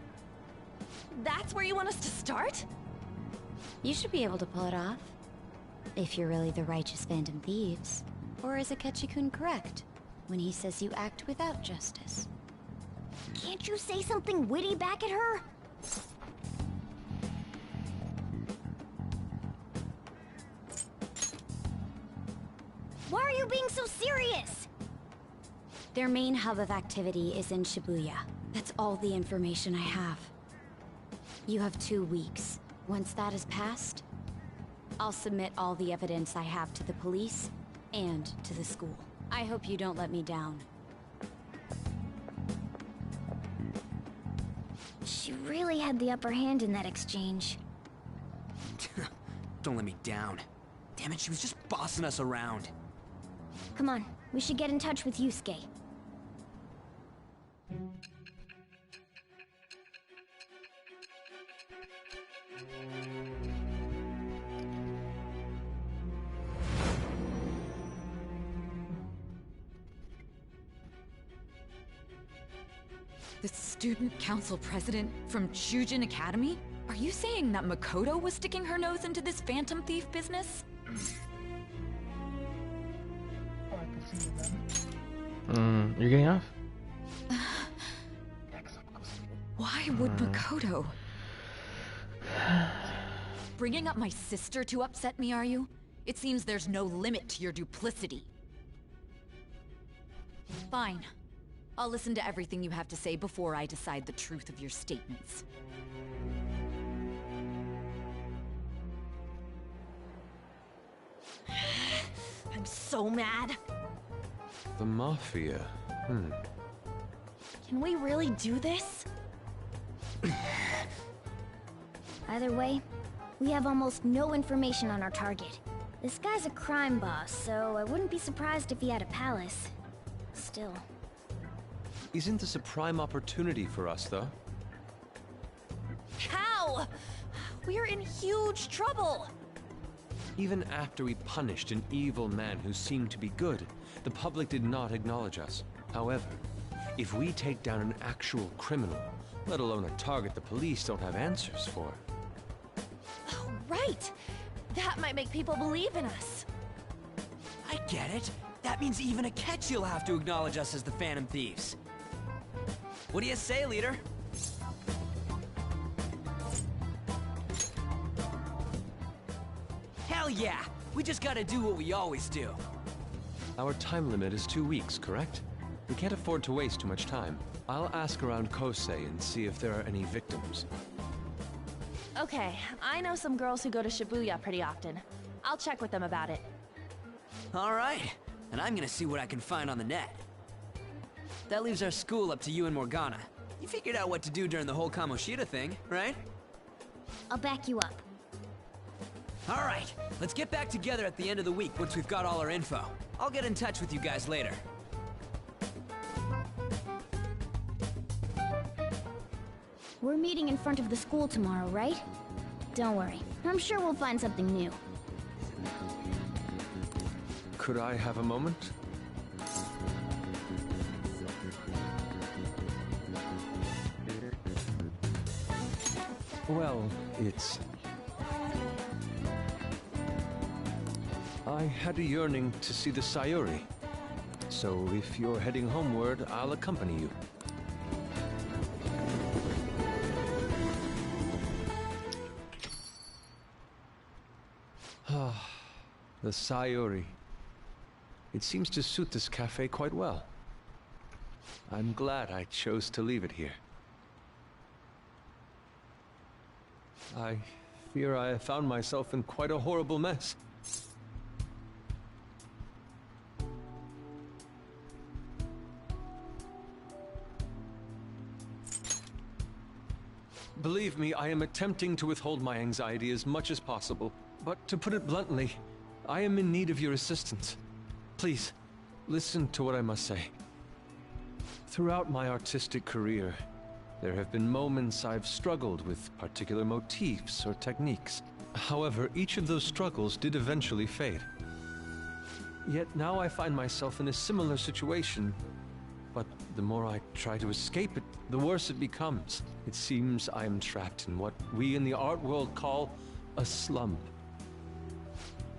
That's where you want us to start? You should be able to pull it off. If you're really the righteous Phantom Thieves. Or is Akechi-kun correct when he says you act without justice? Can't you say something witty back at her? Why are you being so serious? Their main hub of activity is in Shibuya. That's all the information I have. You have 2 weeks. Once that is passed, I'll submit all the evidence I have to the police and to the school. I hope you don't let me down. She really had the upper hand in that exchange. Don't let me down. Damn it, she was just bossing us around. Come on, we should get in touch with Yusuke. The student council president from Chujin Academy? Are you saying that Makoto was sticking her nose into this phantom thief business? You're getting off? Why would Makoto? Bringing up my sister to upset me, are you? It seems there's no limit to your duplicity. Fine. I'll listen to everything you have to say before I decide the truth of your statements. I'm so mad. The Mafia. Can we really do this? Either way, we have almost no information on our target. This guy's a crime boss, so I wouldn't be surprised if he had a palace. Still. Isn't this a prime opportunity for us, though? How? We're in huge trouble. Even after we punished an evil man who seemed to be good, the public did not acknowledge us. However, if we take down an actual criminal, let alone a target the police don't have answers for. Oh, right! That might make people believe in us. I get it. That means even Akechi will have to acknowledge us as the Phantom Thieves. What do you say, leader? Hell yeah! We just gotta do what we always do. Our time limit is 2 weeks, correct? We can't afford to waste too much time. I'll ask around Kosei and see if there are any victims. Okay, I know some girls who go to Shibuya pretty often. I'll check with them about it. Alright, and I'm gonna see what I can find on the net. That leaves our school up to you and Morgana. You figured out what to do during the whole Kamoshida thing, right? I'll back you up. Alright, let's get back together at the end of the week once we've got all our info. I'll get in touch with you guys later. We're meeting in front of the school tomorrow, right? Don't worry, I'm sure we'll find something new. Could I have a moment? Well, it's... I had a yearning to see the Sayuri. So if you're heading homeward, I'll accompany you. The Sayuri. It seems to suit this cafe quite well. I'm glad I chose to leave it here. I fear I have found myself in quite a horrible mess. Believe me, I am attempting to withhold my anxiety as much as possible. But to put it bluntly, I am in need of your assistance. Please, listen to what I must say. Throughout my artistic career, there have been moments I've struggled with particular motifs or techniques. However, each of those struggles did eventually fade. Yet now I find myself in a similar situation, but the more I try to escape it, the worse it becomes. It seems I am trapped in what we in the art world call a slump.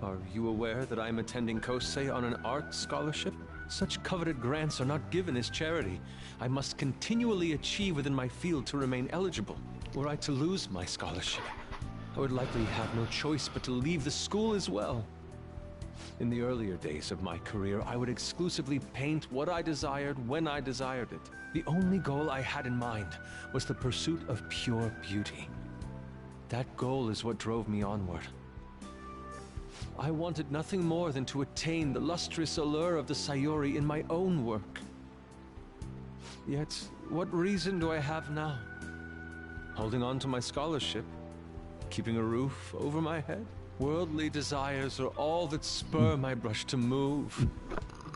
Are you aware that I am attending Kosei on an art scholarship? Such coveted grants are not given as charity. I must continually achieve within my field to remain eligible. Were I to lose my scholarship, I would likely have no choice but to leave the school as well. In the earlier days of my career, I would exclusively paint what I desired when I desired it. The only goal I had in mind was the pursuit of pure beauty. That goal is what drove me onward. I wanted nothing more than to attain the lustrous allure of the Sayuri in my own work. Yet, what reason do I have now? Holding on to my scholarship? Keeping a roof over my head? Worldly desires are all that spur my brush to move,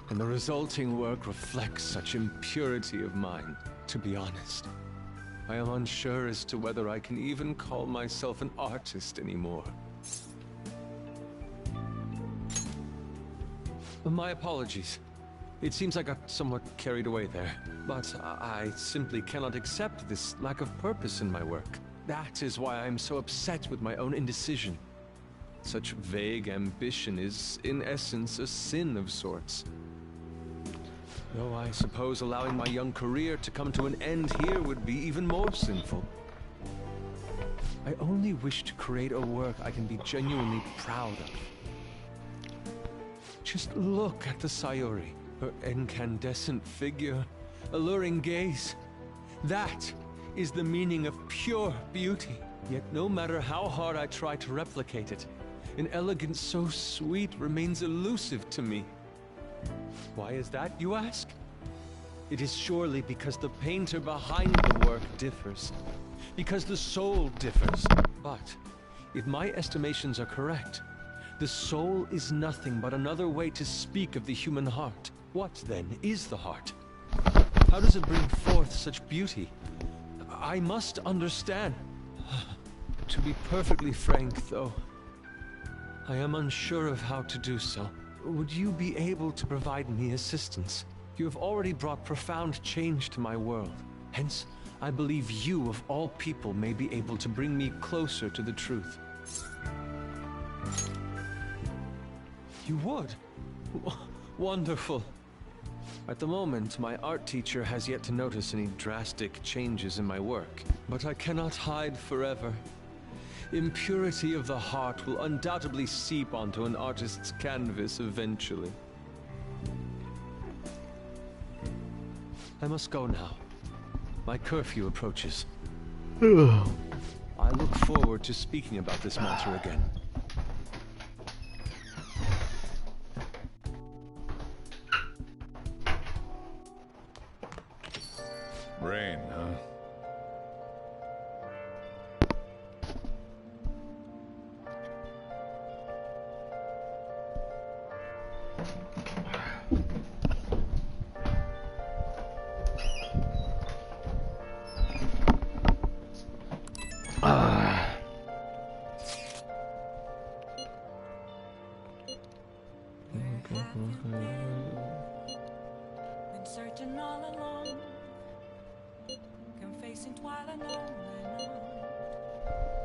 and the resulting work reflects such impurity of mind. To be honest, I am unsure as to whether I can even call myself an artist anymore. My apologies. It seems I got somewhat carried away there, but I simply cannot accept this lack of purpose in my work. That is why I am so upset with my own indecision. Such vague ambition is, in essence, a sin of sorts. Though I suppose allowing my young career to come to an end here would be even more sinful. I only wish to create a work I can be genuinely proud of. Just look at the Sayuri, her incandescent figure, alluring gaze. That is the meaning of pure beauty. Yet no matter how hard I try to replicate it, an elegance so sweet remains elusive to me. Why is that, you ask? It is surely because the painter behind the work differs. Because the soul differs. But, if my estimations are correct, the soul is nothing but another way to speak of the human heart. What, then, is the heart? How does it bring forth such beauty? I must understand. To be perfectly frank, though, I am unsure of how to do so. Would you be able to provide me assistance? You have already brought profound change to my world. Hence, I believe you, of all people, may be able to bring me closer to the truth. You would? Wonderful. At the moment, my art teacher has yet to notice any drastic changes in my work. But I cannot hide forever. Impurity of the heart will undoubtedly seep onto an artist's canvas eventually. I must go now. My curfew approaches. I look forward to speaking about this matter again. Rain, huh? Been searching all alone, confessing while I know,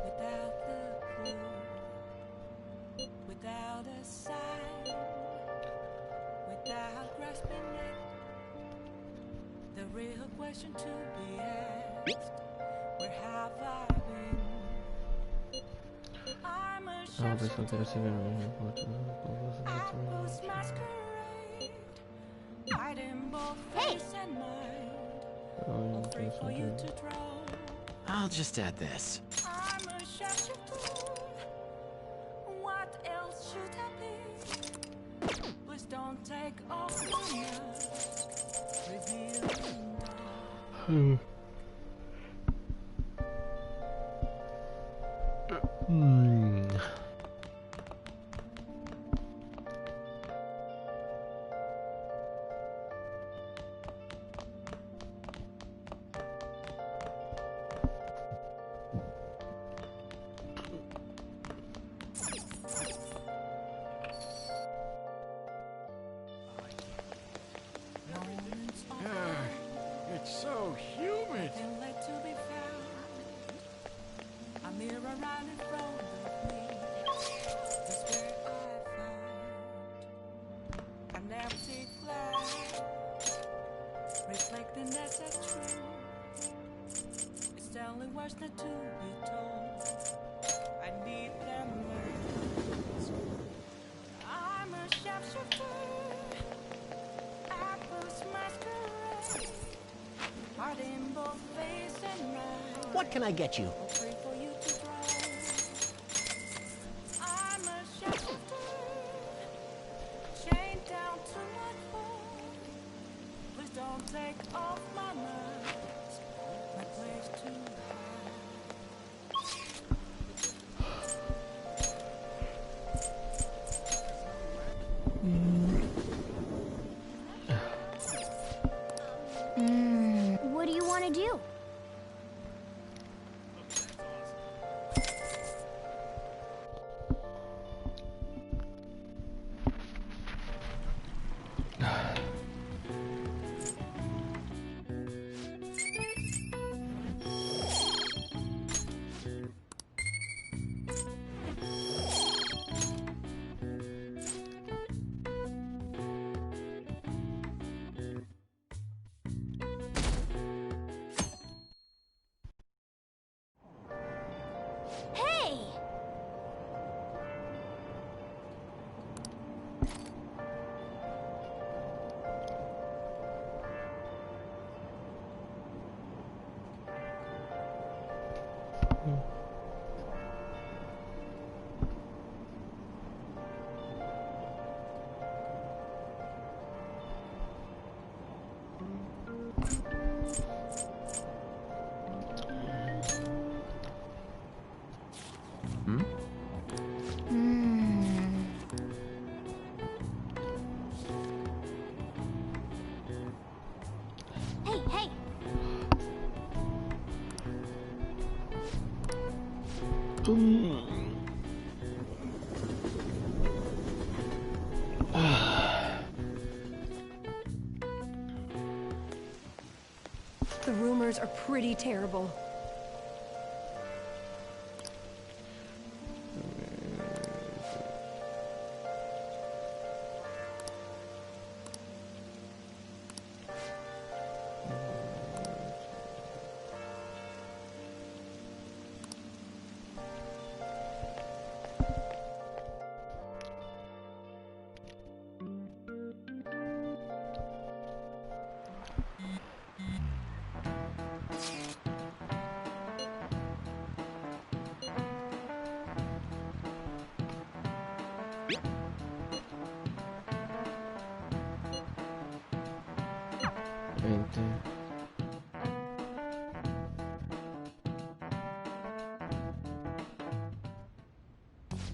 without the clue, without a sign, without grasping it. The real question to be asked: where have I been? I'm a Oh, there's something else in Hey! I'll just add this. I'm a chef. What else should I be? Please don't take off my mask. Revealing It's so humid. and let to be found. A mirror right in front of me. That's where I find an empty glass, reflecting that's the truth. It's telling what's not to be told. I need them words. I'm a chauffeur. Apples masquerade. Heart in both face and right. What can I get you? Free for you to try. I'm a chauffeur. Chained down to my phone. Please don't take off my mask. My place to What do you want to do? Hey! Hey, hey! The rumors are pretty terrible.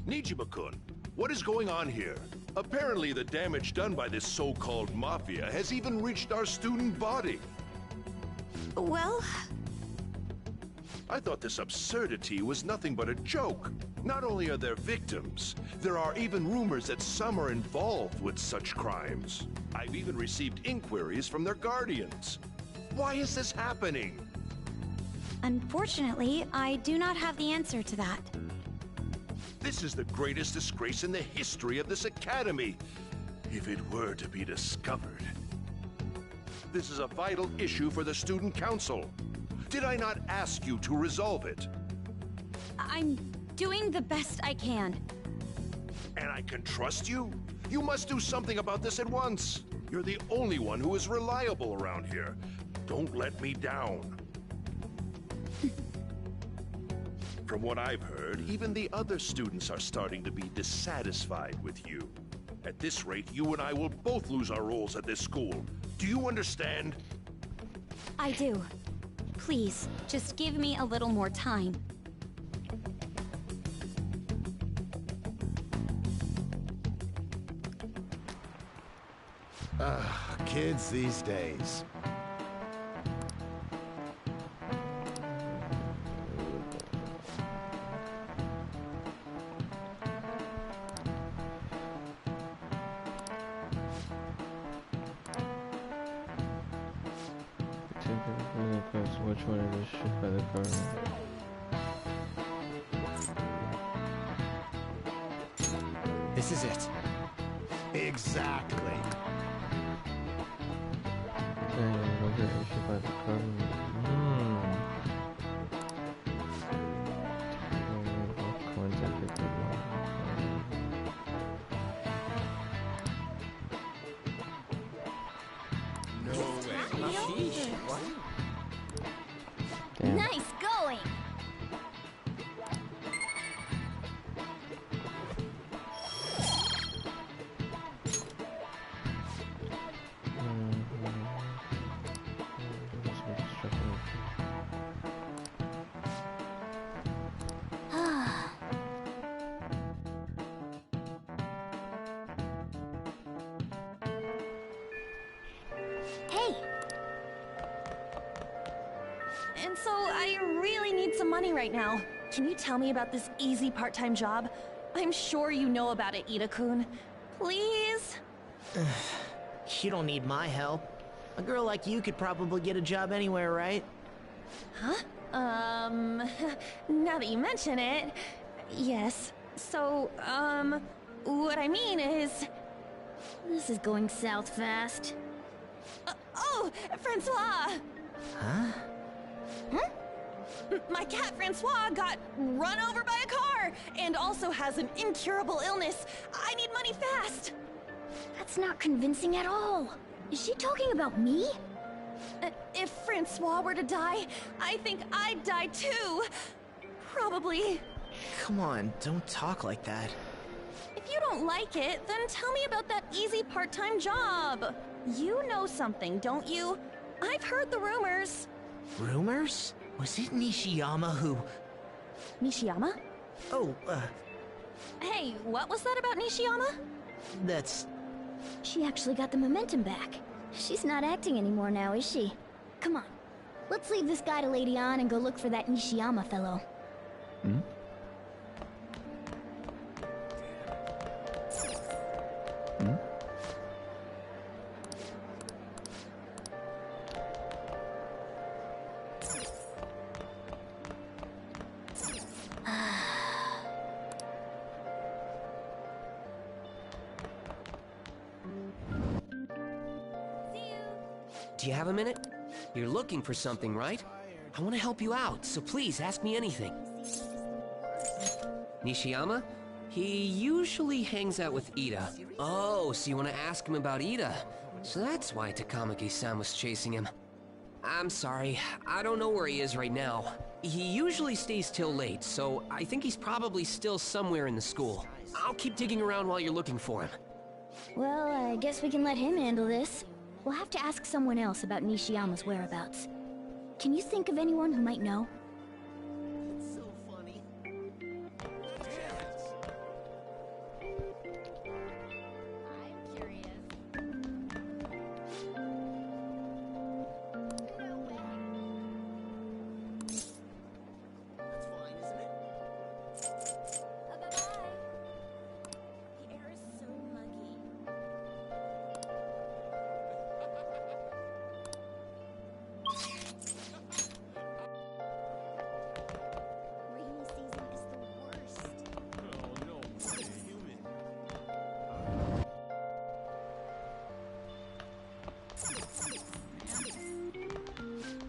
Nijima-kun, what is going on here? Apparently the damage done by this so-called mafia has even reached our student body. Well, I thought this absurdity was nothing but a joke. Not only are there victims, there are even rumors that some are involved with such crimes. I've even received inquiries from their guardians. Why is this happening? Unfortunately, I do not have the answer to that. This is the greatest disgrace in the history of this academy, if it were to be discovered. This is a vital issue for the student council. Did I not ask you to resolve it? I'm doing the best I can. And I can trust you? You must do something about this at once. You're the only one who is reliable around here. Don't let me down. From what I've heard, even the other students are starting to be dissatisfied with you. At this rate, you and I will both lose our roles at this school. Do you understand? I do. Please, just give me a little more time. Kids these days. Which one is shit by the car? This is it. Exactly. Damn. Nice going! Hey! And so I really need some money right now. Can you tell me about this easy part-time job? I'm sure you know about it, Ida-kun. Please? You don't need my help. A girl like you could probably get a job anywhere, right? Huh? Now that you mention it, yes. So, what I mean is... This is going south fast. Oh, Francois! Huh? My cat Francois got run over by a car and also has an incurable illness. I need money fast. That's not convincing at all. Is she talking about me? If Francois were to die, I think I'd die too. Probably. Come on, don't talk like that. If you don't like it, then tell me about that easy part-time job. You know something, don't you? I've heard the rumors. Rumors? Was it Nishiyama who... Nishiyama? Oh, Hey, what was that about Nishiyama? that's... She actually got the momentum back. She's not acting anymore now, is she? Come on. Let's leave this guy to Lady Ann and go look for that Nishiyama fellow. Hmm? Hmm? Do you have a minute? You're looking for something, right? I want to help you out, so please ask me anything. Nishiyama? He usually hangs out with Ida. Oh, so you want to ask him about Ida? So that's why Takamaki-san was chasing him. I'm sorry, I don't know where he is right now. He usually stays till late, so I think he's probably still somewhere in the school. I'll keep digging around while you're looking for him. Well, I guess we can let him handle this. We'll have to ask someone else about Nishiyama's whereabouts. Can you think of anyone who might know?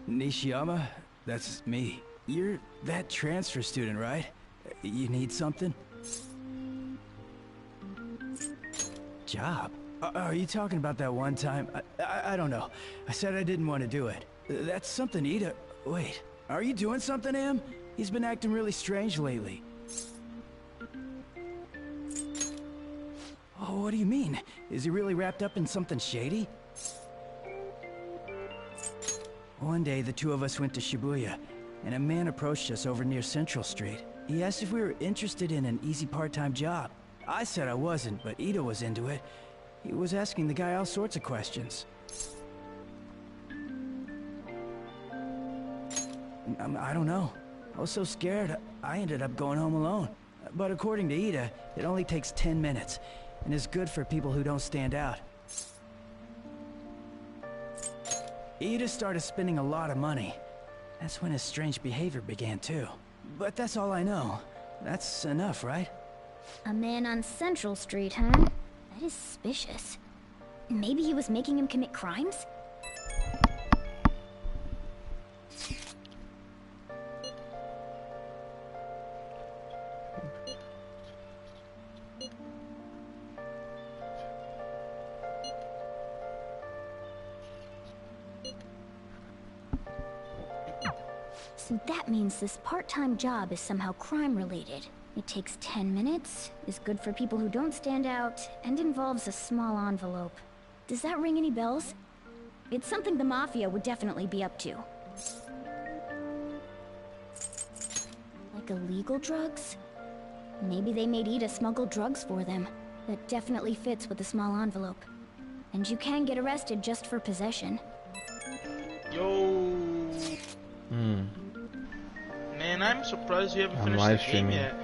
Nishiyama? That's me. You're that transfer student, right? You need something? Job? Are you talking about that one time? I don't know. I said I didn't want to do it. That's something Ida... Wait, are you doing something, Am? He's been acting really strange lately. Oh, what do you mean? Is he really wrapped up in something shady? One day, the two of us went to Shibuya, and a man approached us over near Central Street. He asked if we were interested in an easy part-time job. I said I wasn't, but Ida was into it. He was asking the guy all sorts of questions. I don't know. I was so scared, I ended up going home alone. But according to Ida, it only takes 10 minutes, and is good for people who don't stand out. Ida started spending a lot of money. That's when his strange behavior began too. But that's all I know. That's enough, right? A man on Central Street, huh? That is suspicious. Maybe he was making him commit crimes? So that means this part-time job is somehow crime-related. It takes 10 minutes, is good for people who don't stand out, and involves a small envelope. Does that ring any bells? It's something the Mafia would definitely be up to. Like illegal drugs? Maybe they made Ida smuggle drugs for them. That definitely fits with the small envelope. And you can get arrested just for possession. Yo. Man, I'm surprised you haven't finished the game yet.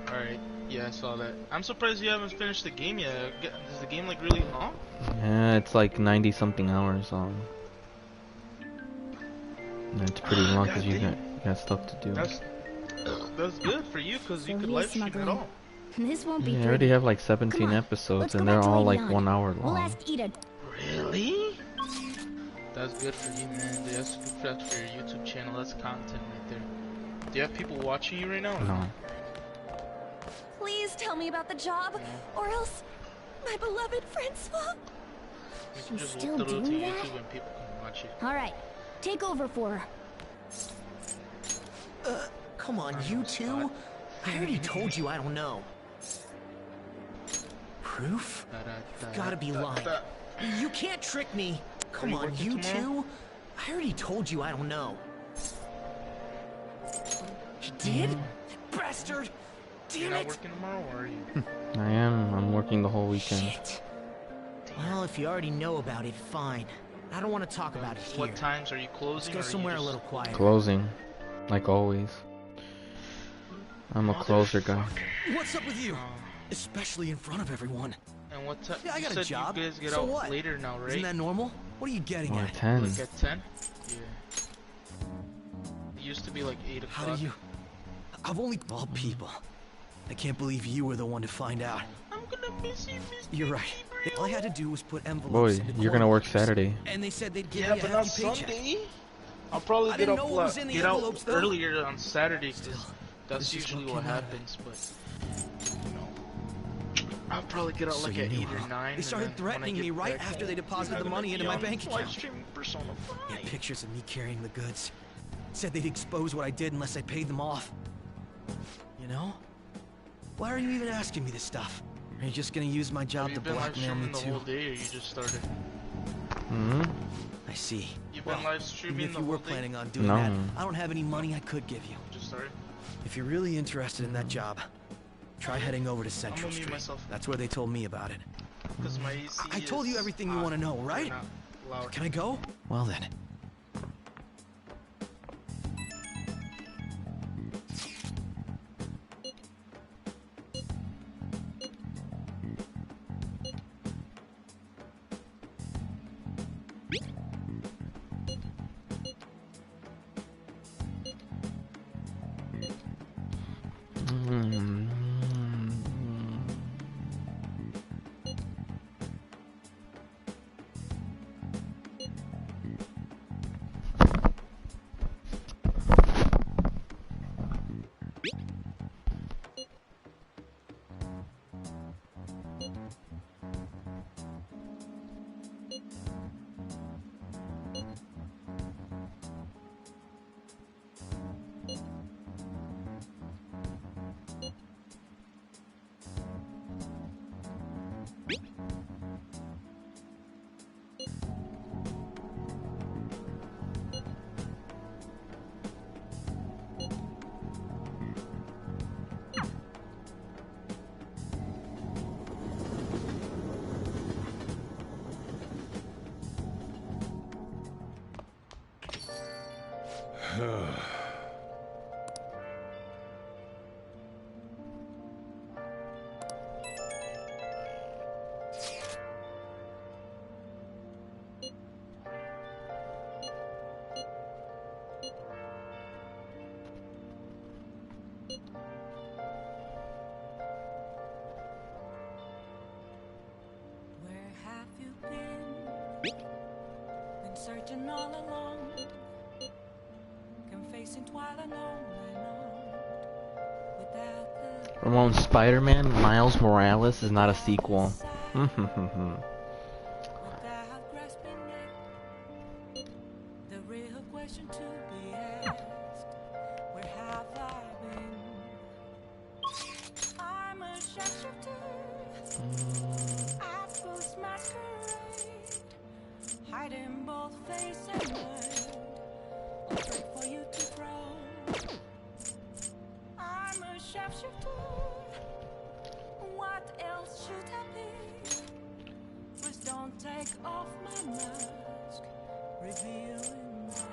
Alright, yeah, I saw that. I'm surprised you haven't finished the game yet. Is the game like really long? Yeah, it's like 90 something hours long. And it's pretty long because you got stuff to do. That's good for you because you could live stream it all. This won't be I already have like 17 episodes and they're all like 1 hour long. We'll ask Ida. Really? That's good for you, man. That's good for your YouTube channel. That's content right there. Do you have people watching you right now? No. Please tell me about the job, or else my beloved Francois. You can just still upload it to doing that? YouTube and people can watch it. Alright, take over for her. Come on, you two? I already told you I don't know. Proof? You've gotta be lying. You can't trick me. Come on, you two? I already told you I don't know. You did? Bastard! You're Damn not it! working tomorrow, or are you? I am. I'm working the whole weekend. Shit. Well, if you already know about it, fine. I don't want to talk about it here. What times are you closing? Let's go somewhere a little quieter. Closing. Like always. I'm a closer guy. What's up with you? Especially in front of everyone. And what time? Yeah, I got you a said job. You guys get So out what? later now, right? Isn't that normal? What are you getting Or at? 10. Like at 10? Yeah. It used to be like 8 o'clock. How do you... Of all people. I can't believe you were the one to find out. I'm gonna miss you, Mr. You're right. All I had to do was put envelopes Boy, in the you're gonna work corner. Saturday. And they said they'd give Yeah, me a but not hefty paycheck. Sunday. I'll probably I get didn't up know it was in the get out envelopes, though. earlier on Saturday. 'Cause that's this is usually what what came out of happens. But you know, I'll probably get out So like you at knew, 8 or huh? 9. They started and then when I threatening get me right back after home, they deposited you're the money gonna into be my on bank account. Livestream Persona 5. They had pictures of me carrying the goods. Said they'd expose what I did unless I paid them off. You know? Why are you even asking me this stuff? Are you just gonna use my job Have to you been live blackmail me streaming the too? whole day, or you just started? I see. You've been live streaming even if the you were whole day? planning on doing No. that, I don't have any money I could give you. Just started. If you're really interested in that job, try heading over to Central mute Street. myself. That's where they told me about it. Because my AC I told you is everything you hot. want to know, right? Not loud. Can I go? Well then. Where have you been? Been searching all along. Confessing twilight alone without the Ramon, Spider-Man Miles Morales is not a sequel. the real question to be asked. Where have I been? I'm a shapeshifter. I post masquerade. Hiding both face and mind. I'll trade for you to throw. I'm a shapeshifter. What else should I be? Please don't take off my mask, revealing dark.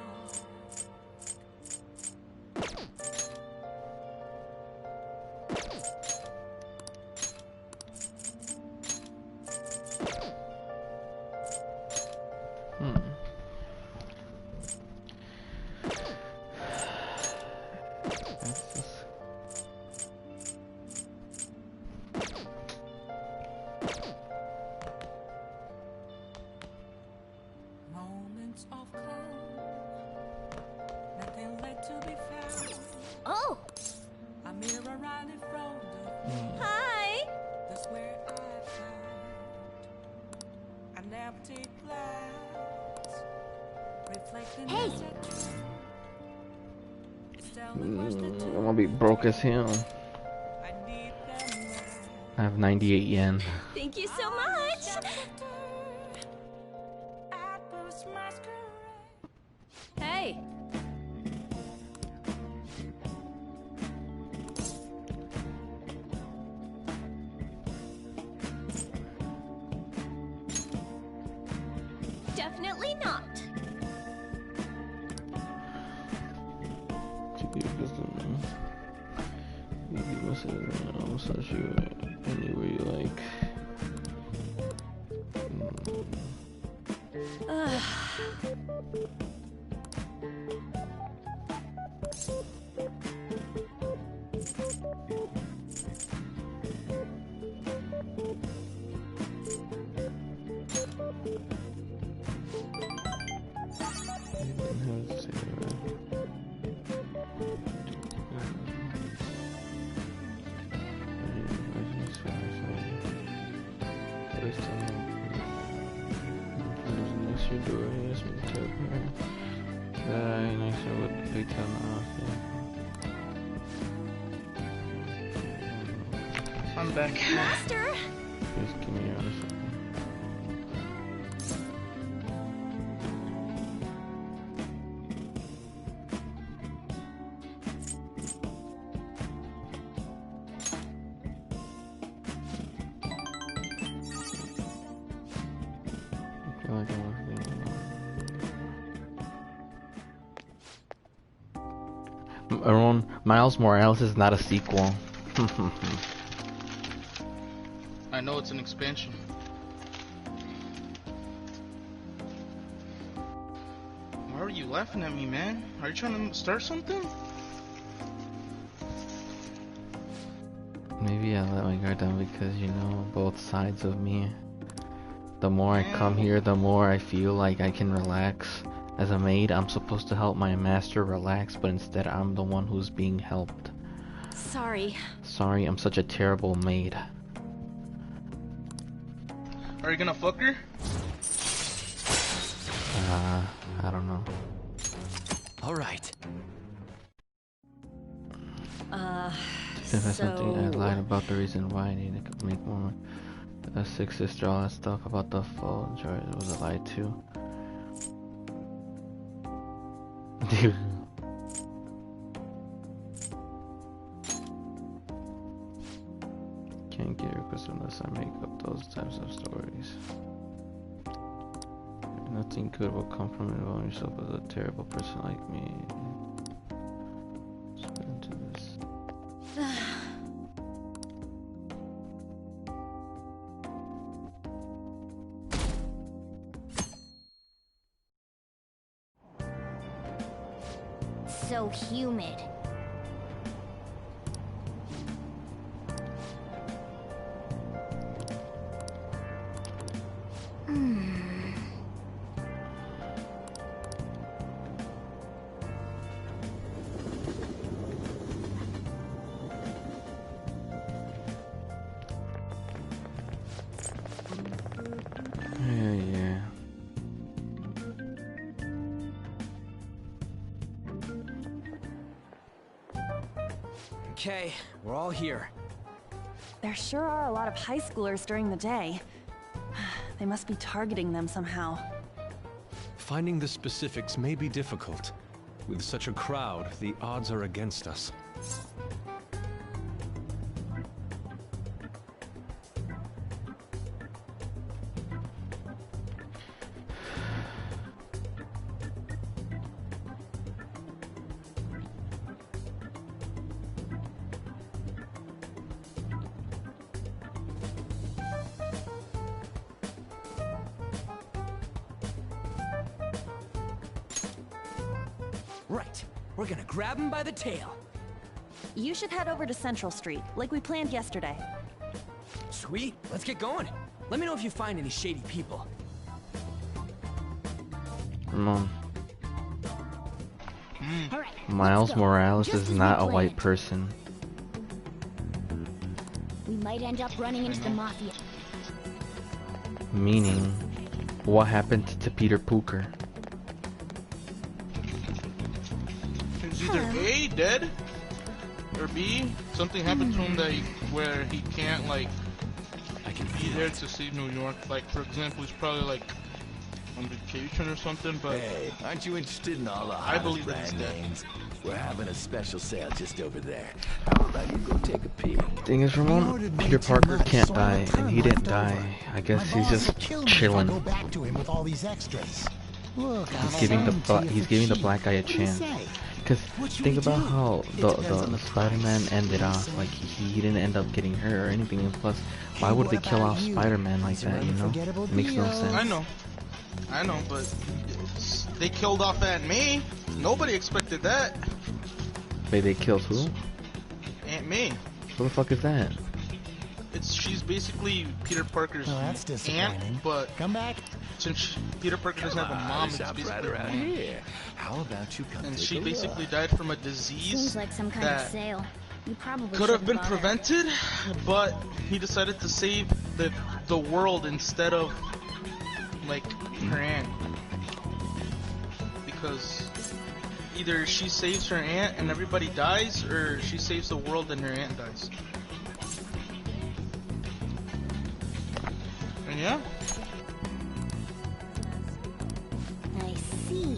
Moments of calm, nothing left to be found. Oh! A mirror right in front of me. Hi! That's where I found an empty glass, reflecting Hey! the set. It's telling us the I'm gonna be broke as hell. I have 98 yen. Thank you so much! Hey! Definitely not. Anywhere you like. I'm back. Master! Just give me your second. I feel like I was thinking Aaron, Miles Morales is not a sequel. I know it's an expansion. Why are you laughing at me, man? Are you trying to start something? Maybe I let my guard down because you know both sides of me. The more I come here, the more I feel like I can relax. As a maid, I'm supposed to help my master relax, but instead I'm the one who's being helped. Sorry. Sorry, I'm such a terrible maid. Are you gonna fuck her? I don't know. All right. If that's something I lied about the reason why I need to make more. Six sister, all that stuff about the phone charge was a lie too. Dude. Can't get requests unless I make up those types of stories. Nothing good will come from involving yourself with a terrible person like me. Let's get into this. So humid. Okay, we're all here. There sure are a lot of high schoolers during the day. They must be targeting them somehow. Finding the specifics may be difficult. With such a crowd, the odds are against us. Right. We're gonna grab him by the tail. You should head over to Central Street, like we planned yesterday. Sweet. Let's get going. Let me know if you find any shady people. Come on. Miles Morales is not a white person. We might end up running into the Mafia. Meaning, what happened to Peter Pooker? He's either A, dead, or B, something happened to him that where he can't like be there to save New York. Like for example, he's probably like on vacation or something. But hey, aren't you interested in all the I believe that he's brand dead. names? We're having a special sale just over there. How about you go take a peek? Thing is, Ramon, Peter Parker can't die, and he didn't die. I guess he's just chilling. Go back to him with all these extras. Look, He's giving the black guy a chance. Because think about how the Spider-Man ended off. Like he didn't end up getting hurt or anything. And plus, why would they kill off Spider-Man like that? You know, it makes no sense. I know, but they killed off Aunt May. Nobody expected that. Wait, they killed who? Aunt May. Who the fuck is that? She's basically Peter Parker's aunt, but come back. Since Peter Parker doesn't have a mom, it's basically right here. How about you come and take she a basically look? died from a disease Seems like some kind of that sale. You probably could have shouldn't been bother. prevented, but he decided to save the world instead of like her aunt, because either she saves her aunt and everybody dies, or she saves the world and her aunt dies. And yeah. I see.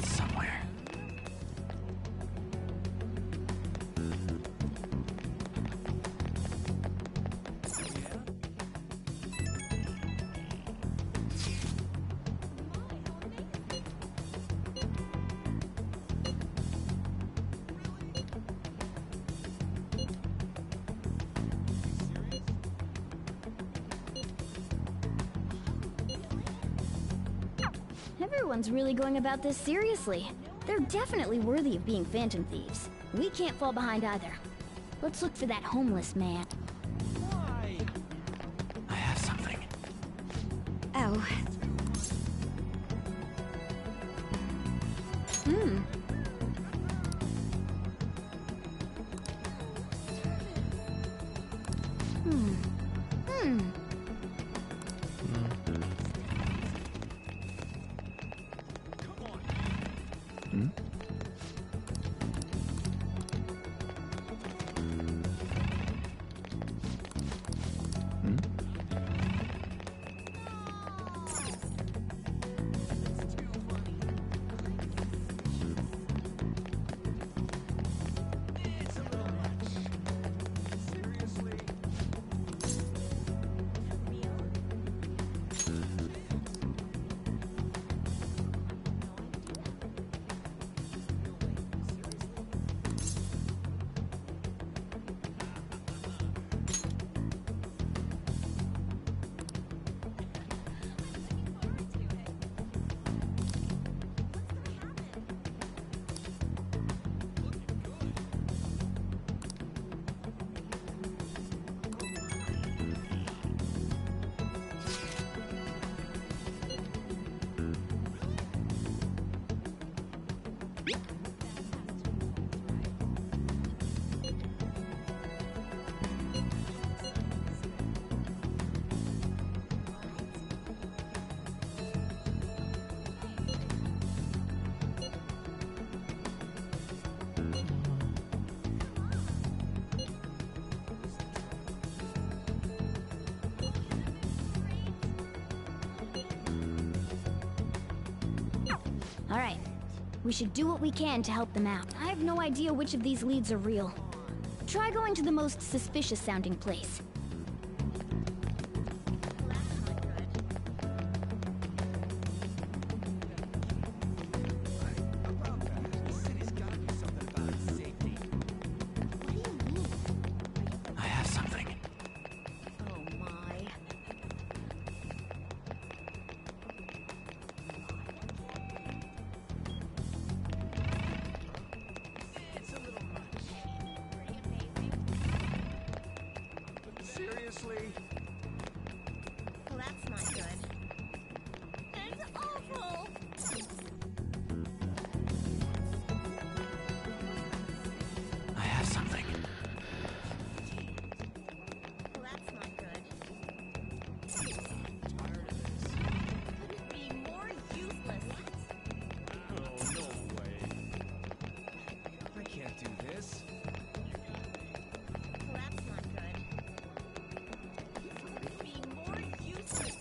Somewhere. Everyone's really going about this seriously. They're definitely worthy of being Phantom Thieves. We can't fall behind either. Let's look for that homeless man. I have something. Oh. Alright. We should do what we can to help them out. I have no idea which of these leads are real. Try going to the most suspicious sounding place. I have something. Oh my. Seriously? Well, that's not good. That's awful. I have something. Well, that's not good. Couldn't be more useless. Oh, no way. I can't do this. Well, that's not good. Couldn't be more useless.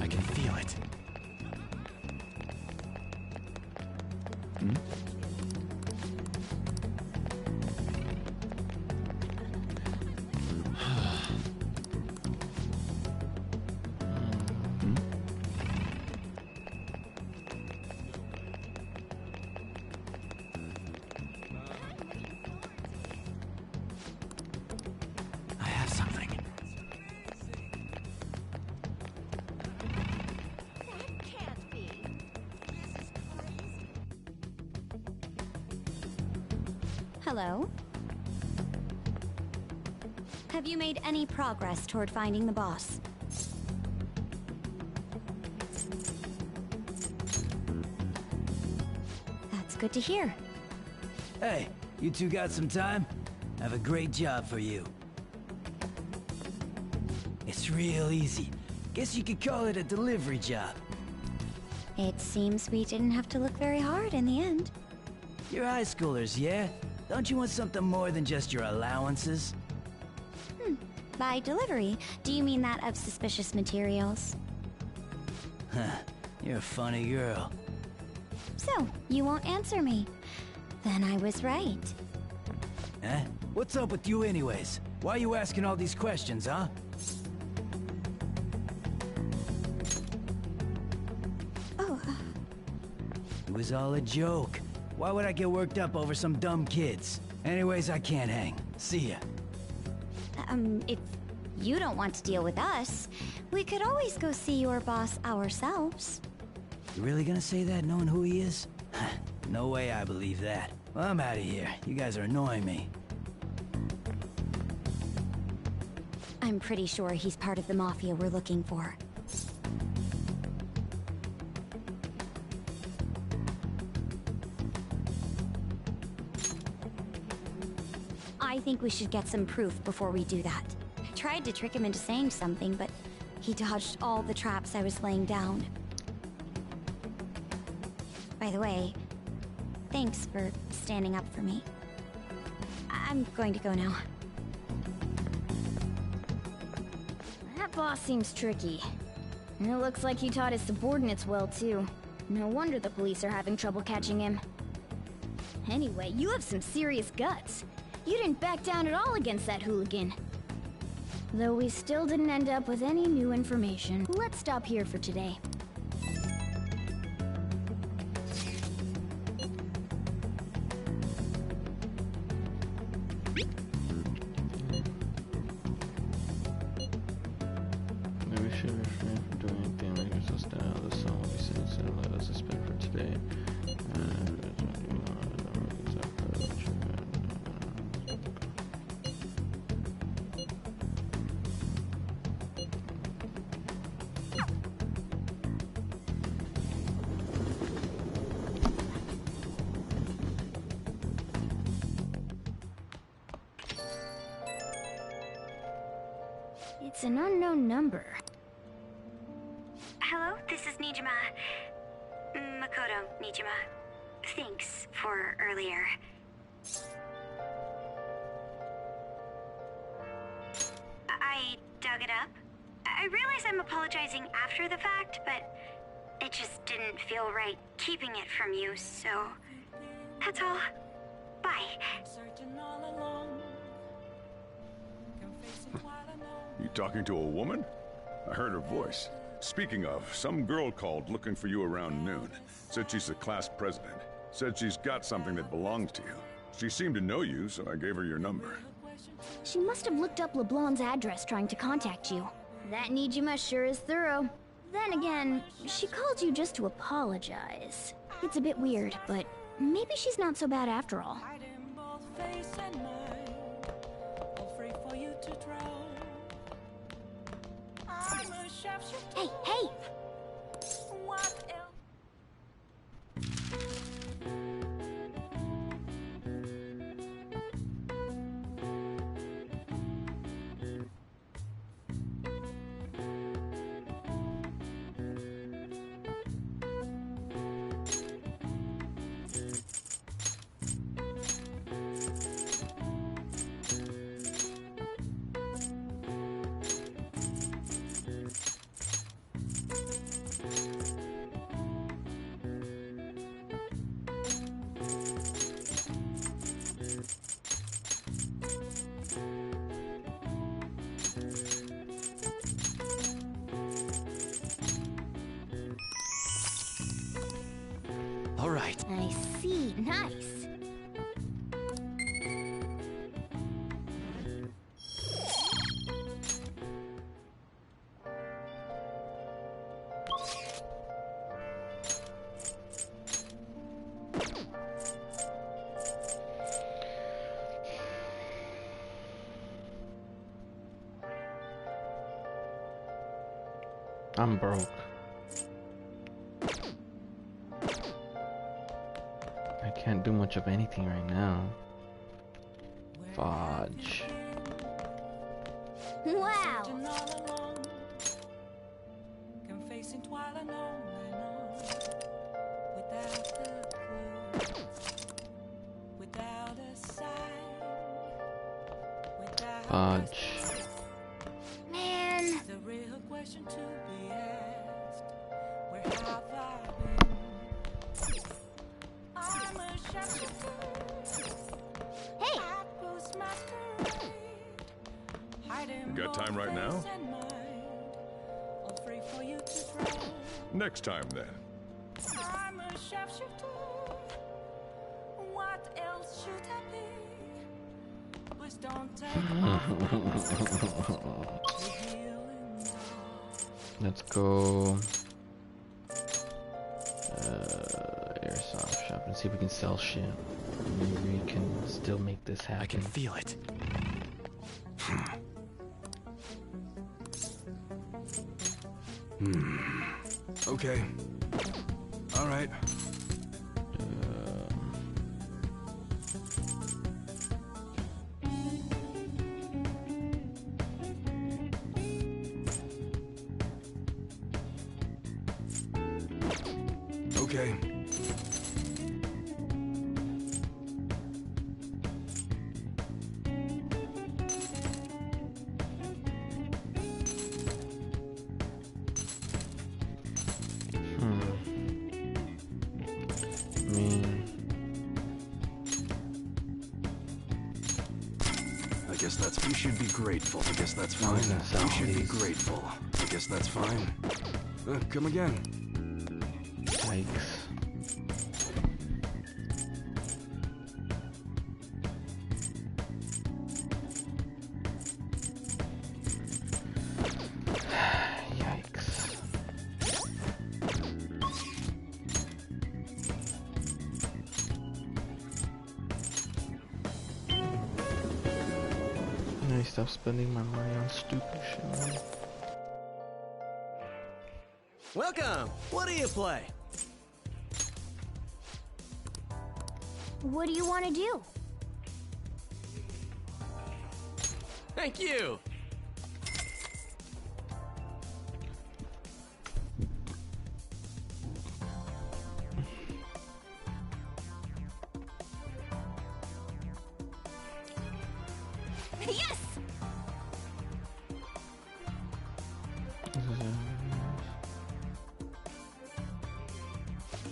I can feel it. Hmm? I have something. That can't be. Hello? Have you made any progress toward finding the boss? That's good to hear. Hey, you two got some time? I have a great job for you. It's real easy. Guess you could call it a delivery job. It seems we didn't have to look very hard in the end. You're high schoolers, yeah? Don't you want something more than just your allowances? By delivery, do you mean that of suspicious materials? Huh, you're a funny girl. So, you won't answer me. Then I was right. Huh? What's up with you anyways? Why are you asking all these questions, huh? Oh, It was all a joke. Why would I get worked up over some dumb kids? Anyways, I can't hang. See ya. if you don't want to deal with us, we could always go see your boss ourselves. You really gonna say that knowing who he is? No way I believe that. Well, I'm out of here. You guys are annoying me. I'm pretty sure he's part of the Mafia we're looking for. I think we should get some proof before we do that. I tried to trick him into saying something, but he dodged all the traps I was laying down. By the way, thanks for standing up for me. I'm going to go now. That boss seems tricky. And it looks like he taught his subordinates well, too. No wonder the police are having trouble catching him. Anyway, you have some serious guts. You didn't back down at all against that hooligan. Though we still didn't end up with any new information. Let's stop here for today. Maybe we should refrain from doing anything that gets us down. The sun will be setting soon. Let us suspend for today. It's an unknown number. Hello, this is Nijima. Makoto Nijima. Thanks for earlier. I dug it up. I realize I'm apologizing after the fact, but it just didn't feel right keeping it from you, so that's all. Bye. You talking to a woman? I heard her voice. Speaking of, some girl called looking for you around noon. Said she's the class president. Said she's got something that belongs to you. She seemed to know you, so I gave her your number. She must have looked up LeBlanc's address trying to contact you. That Nijima sure is thorough. Then again, she called you just to apologize. It's a bit weird, but maybe she's not so bad after all. Hey, hey! All right. I see. Nice. I'm broke. I can't do much of anything right now. Fudge. Wow. Fudge. Man. Hey! You got time right now? Next time, then. I'm a sharpshooter. What else should I be? Please don't take Let's go airsoft shop and see if we can sell shit. Maybe we can still make this happen. I can feel it. Okay. All right. Okay. I guess that's... You should be grateful. I guess that's fine. You should be grateful. I guess that's fine. Come again. Yikes. Stop spending my money on stupid shit. Welcome! What do you play? What do you want to do? Thank you!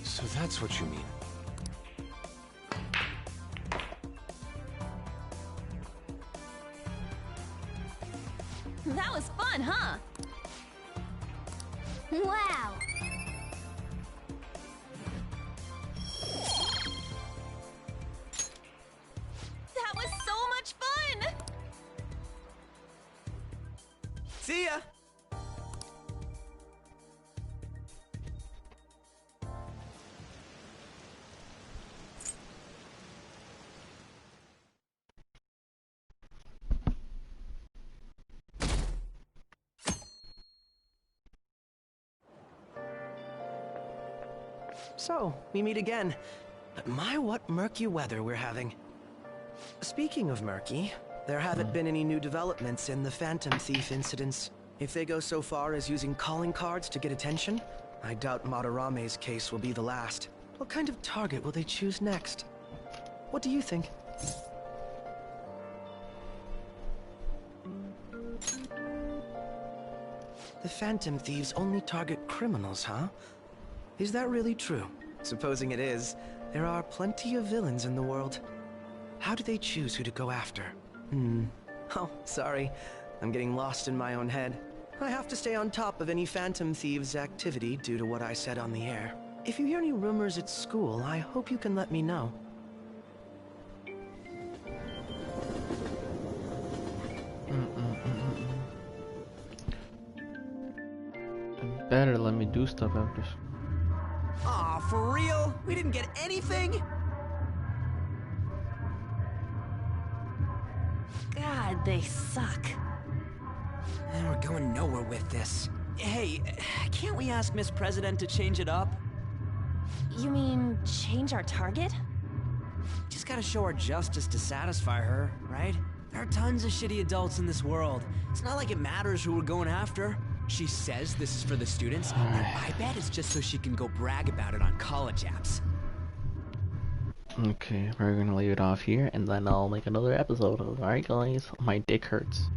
So that's what you mean. That was fun, huh? Wow! That was so much fun! See ya! So, we meet again. But my, what murky weather we're having. Speaking of murky, there haven't been any new developments in the Phantom Thief incidents. If they go so far as using calling cards to get attention, I doubt Madarame's case will be the last. What kind of target will they choose next? What do you think? The Phantom Thieves only target criminals, huh? Is that really true? Supposing it is, there are plenty of villains in the world. How do they choose who to go after? Oh, sorry. I'm getting lost in my own head. I have to stay on top of any Phantom Thieves' activity due to what I said on the air. If you hear any rumors at school, I hope you can let me know. Better let me do stuff after. Aw, for real? We didn't get anything? God, they suck. And we're going nowhere with this. Hey, can't we ask Miss President to change it up? You mean change our target? Just gotta show our justice to satisfy her, right? There are tons of shitty adults in this world. It's not like it matters who we're going after. She says this is for the students, and I bet it's just so she can go brag about it on college apps. Okay, we're gonna leave it off here, and then I'll make another episode of, alright guys, my dick hurts.